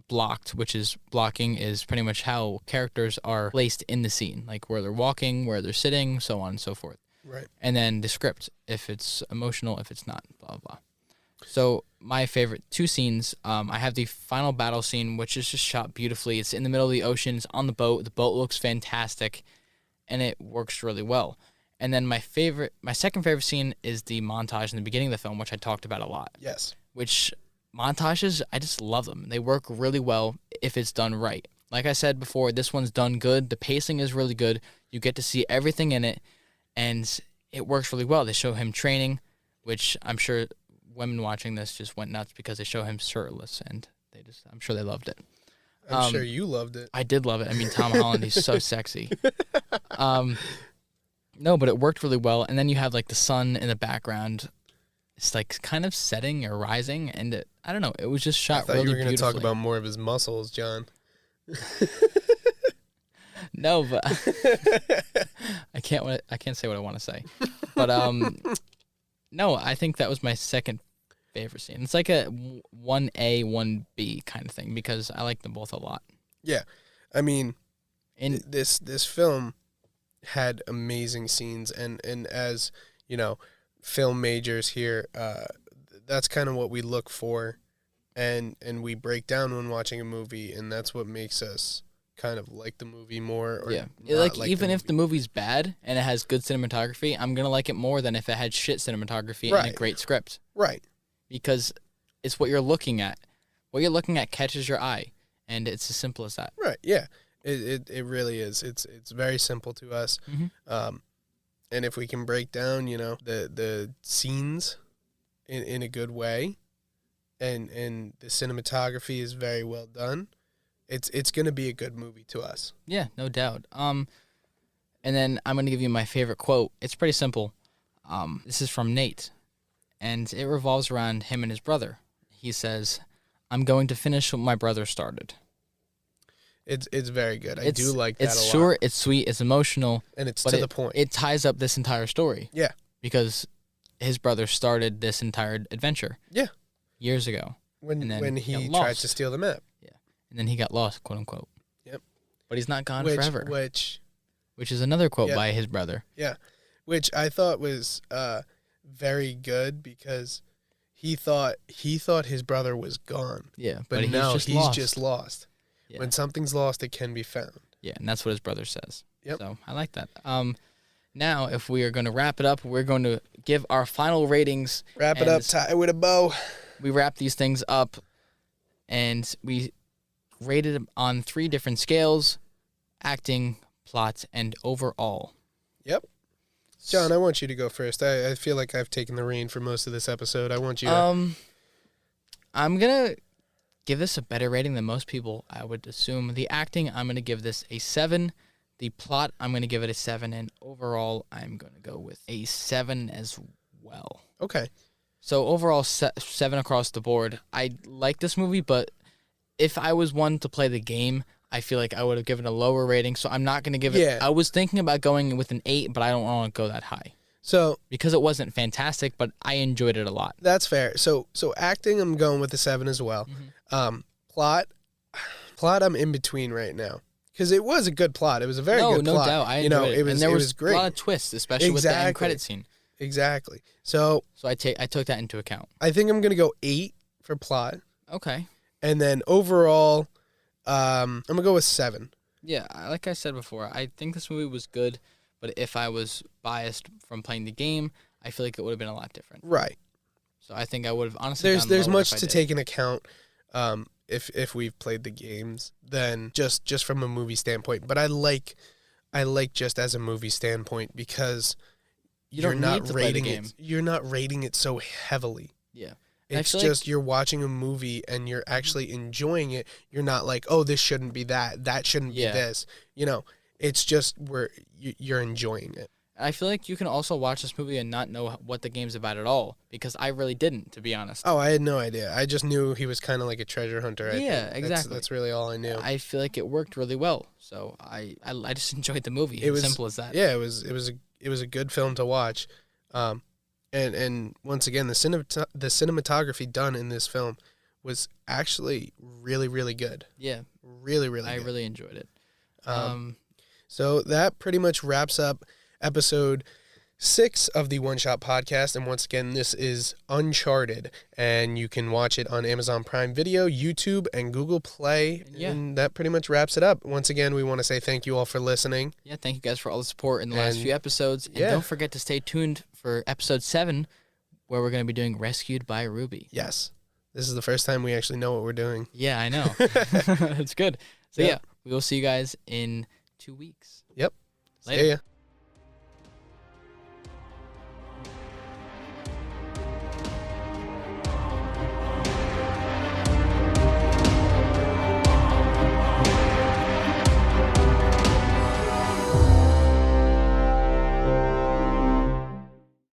blocked, which is blocking is pretty much how characters are placed in the scene, like where they're walking, where they're sitting, so on and so forth. Right. And then the script, if it's emotional, if it's not, blah, blah. So my favorite two scenes, I have the final battle scene, which is just shot beautifully. It's in the middle of the ocean. It's on the boat. The boat looks fantastic, and it works really well. And then my second favorite scene is the montage in the beginning of the film, which I talked about a lot. Yes. Which montages, I just love them. They work really well if it's done right. Like I said before, this one's done good. The pacing is really good. You get to see everything in it, and it works really well. They show him training, which I'm sure women watching this just went nuts because they show him shirtless, and I'm sure they loved it. I'm sure you loved it. I did love it. I mean, Tom Holland, he's so sexy. No, but it worked really well. And then you have like the sun in the background. It's like kind of setting or rising, and I don't know. It was just shot really beautifully. I thought you were going to talk about more of his muscles, John. No, but I can't say what I want to say. But no, I think that was my second favorite scene. It's like a 1A, 1B kind of thing because I like them both a lot. Yeah. I mean, this film had amazing scenes, and as, you know, film majors here, that's kind of what we look for, and we break down when watching a movie, and that's what makes us kind of like the movie more. Or yeah, like even if the movie's bad and it has good cinematography, I'm gonna like it more than if it had shit cinematography and a great script. Right. Because it's what you're looking at. What you're looking at catches your eye, and it's as simple as that. Right. Yeah. It really is. It's very simple to us. Mm-hmm. And if we can break down, you know, the scenes in a good way, and the cinematography is very well done, it's going to be a good movie to us. Yeah, no doubt. And then I'm going to give you my favorite quote. It's pretty simple. This is from Nate, and it revolves around him and his brother. He says, "I'm going to finish what my brother started." It's very good. I do like that a lot. It's short, it's sweet, it's emotional. And it's to the point. It ties up this entire story. Yeah. Because his brother started this entire adventure. Yeah. Years ago. When he tried to steal the map. Yeah. And then he got lost, quote unquote. Yep. But he's not gone forever. Which is another quote by his brother. Yeah. Which I thought was very good because he thought his brother was gone. Yeah. But now he's just lost. Yeah. When something's lost, it can be found. Yeah, and that's what his brother says. Yep. So I like that. Now, if we are going to wrap it up, we're going to give our final ratings. Wrap it up, tie it with a bow. We wrap these things up, and we rated them on 3 different scales: acting, plot, and overall. Yep. John, I want you to go first. I feel like I've taken the reign for most of this episode. I want you to... I'm going to give this a better rating than most people, I would assume. The acting, I'm going to give this a 7. The plot, I'm going to give it a 7. And overall, I'm going to go with a 7 as well. Okay. So overall, 7 across the board. I like this movie, but if I was one to play the game, I feel like I would have given a lower rating. So I'm not going to give it... Yeah. I was thinking about going with an 8, but I don't want to go that high. So because it wasn't fantastic, but I enjoyed it a lot. That's fair. So acting, I'm going with a 7 as well. Mm-hmm. Plot, I'm in between right now because it was a good plot. It was a very good plot. No doubt. I enjoyed it. And there was great. A lot of twists, especially with the end credit scene. Exactly. So I took that into account. I think I'm gonna go 8 for plot. Okay. And then overall, I'm gonna go with 7. Yeah, like I said before, I think this movie was good. But if I was biased from playing the game, I feel like it would have been a lot different. Right. So I think I would have honestly. There's much to take into account, if we've played the games, than just from a movie standpoint. But I like just as a movie standpoint because you're not rating it. You're not rating it so heavily. Yeah. It's just you're watching a movie and you're actually enjoying it. You're not like, oh, this shouldn't be that. That shouldn't be this. You know. It's just you're enjoying it. I feel like you can also watch this movie and not know what the game's about at all, because I really didn't, to be honest. Oh, I had no idea. I just knew he was kind of like a treasure hunter. Yeah, exactly. That's really all I knew. I feel like it worked really well, so I just enjoyed the movie. It was simple as that. Yeah, it was a good film to watch, and once again, the cinematography done in this film was actually really, really good. Yeah, really, really. I good. really enjoyed it. So that pretty much wraps up episode 6 of the One Shot Podcast. And once again, this is Uncharted, and you can watch it on Amazon Prime Video, YouTube, and Google Play. Yeah. And that pretty much wraps it up. Once again, we want to say thank you all for listening. Yeah, thank you guys for all the support in the last few episodes. And don't forget to stay tuned for episode 7, where we're going to be doing Rescued by Ruby. Yes. This is the first time we actually know what we're doing. Yeah, I know. It's good. So yeah, we will see you guys in 2 weeks. Yep. Later. See ya.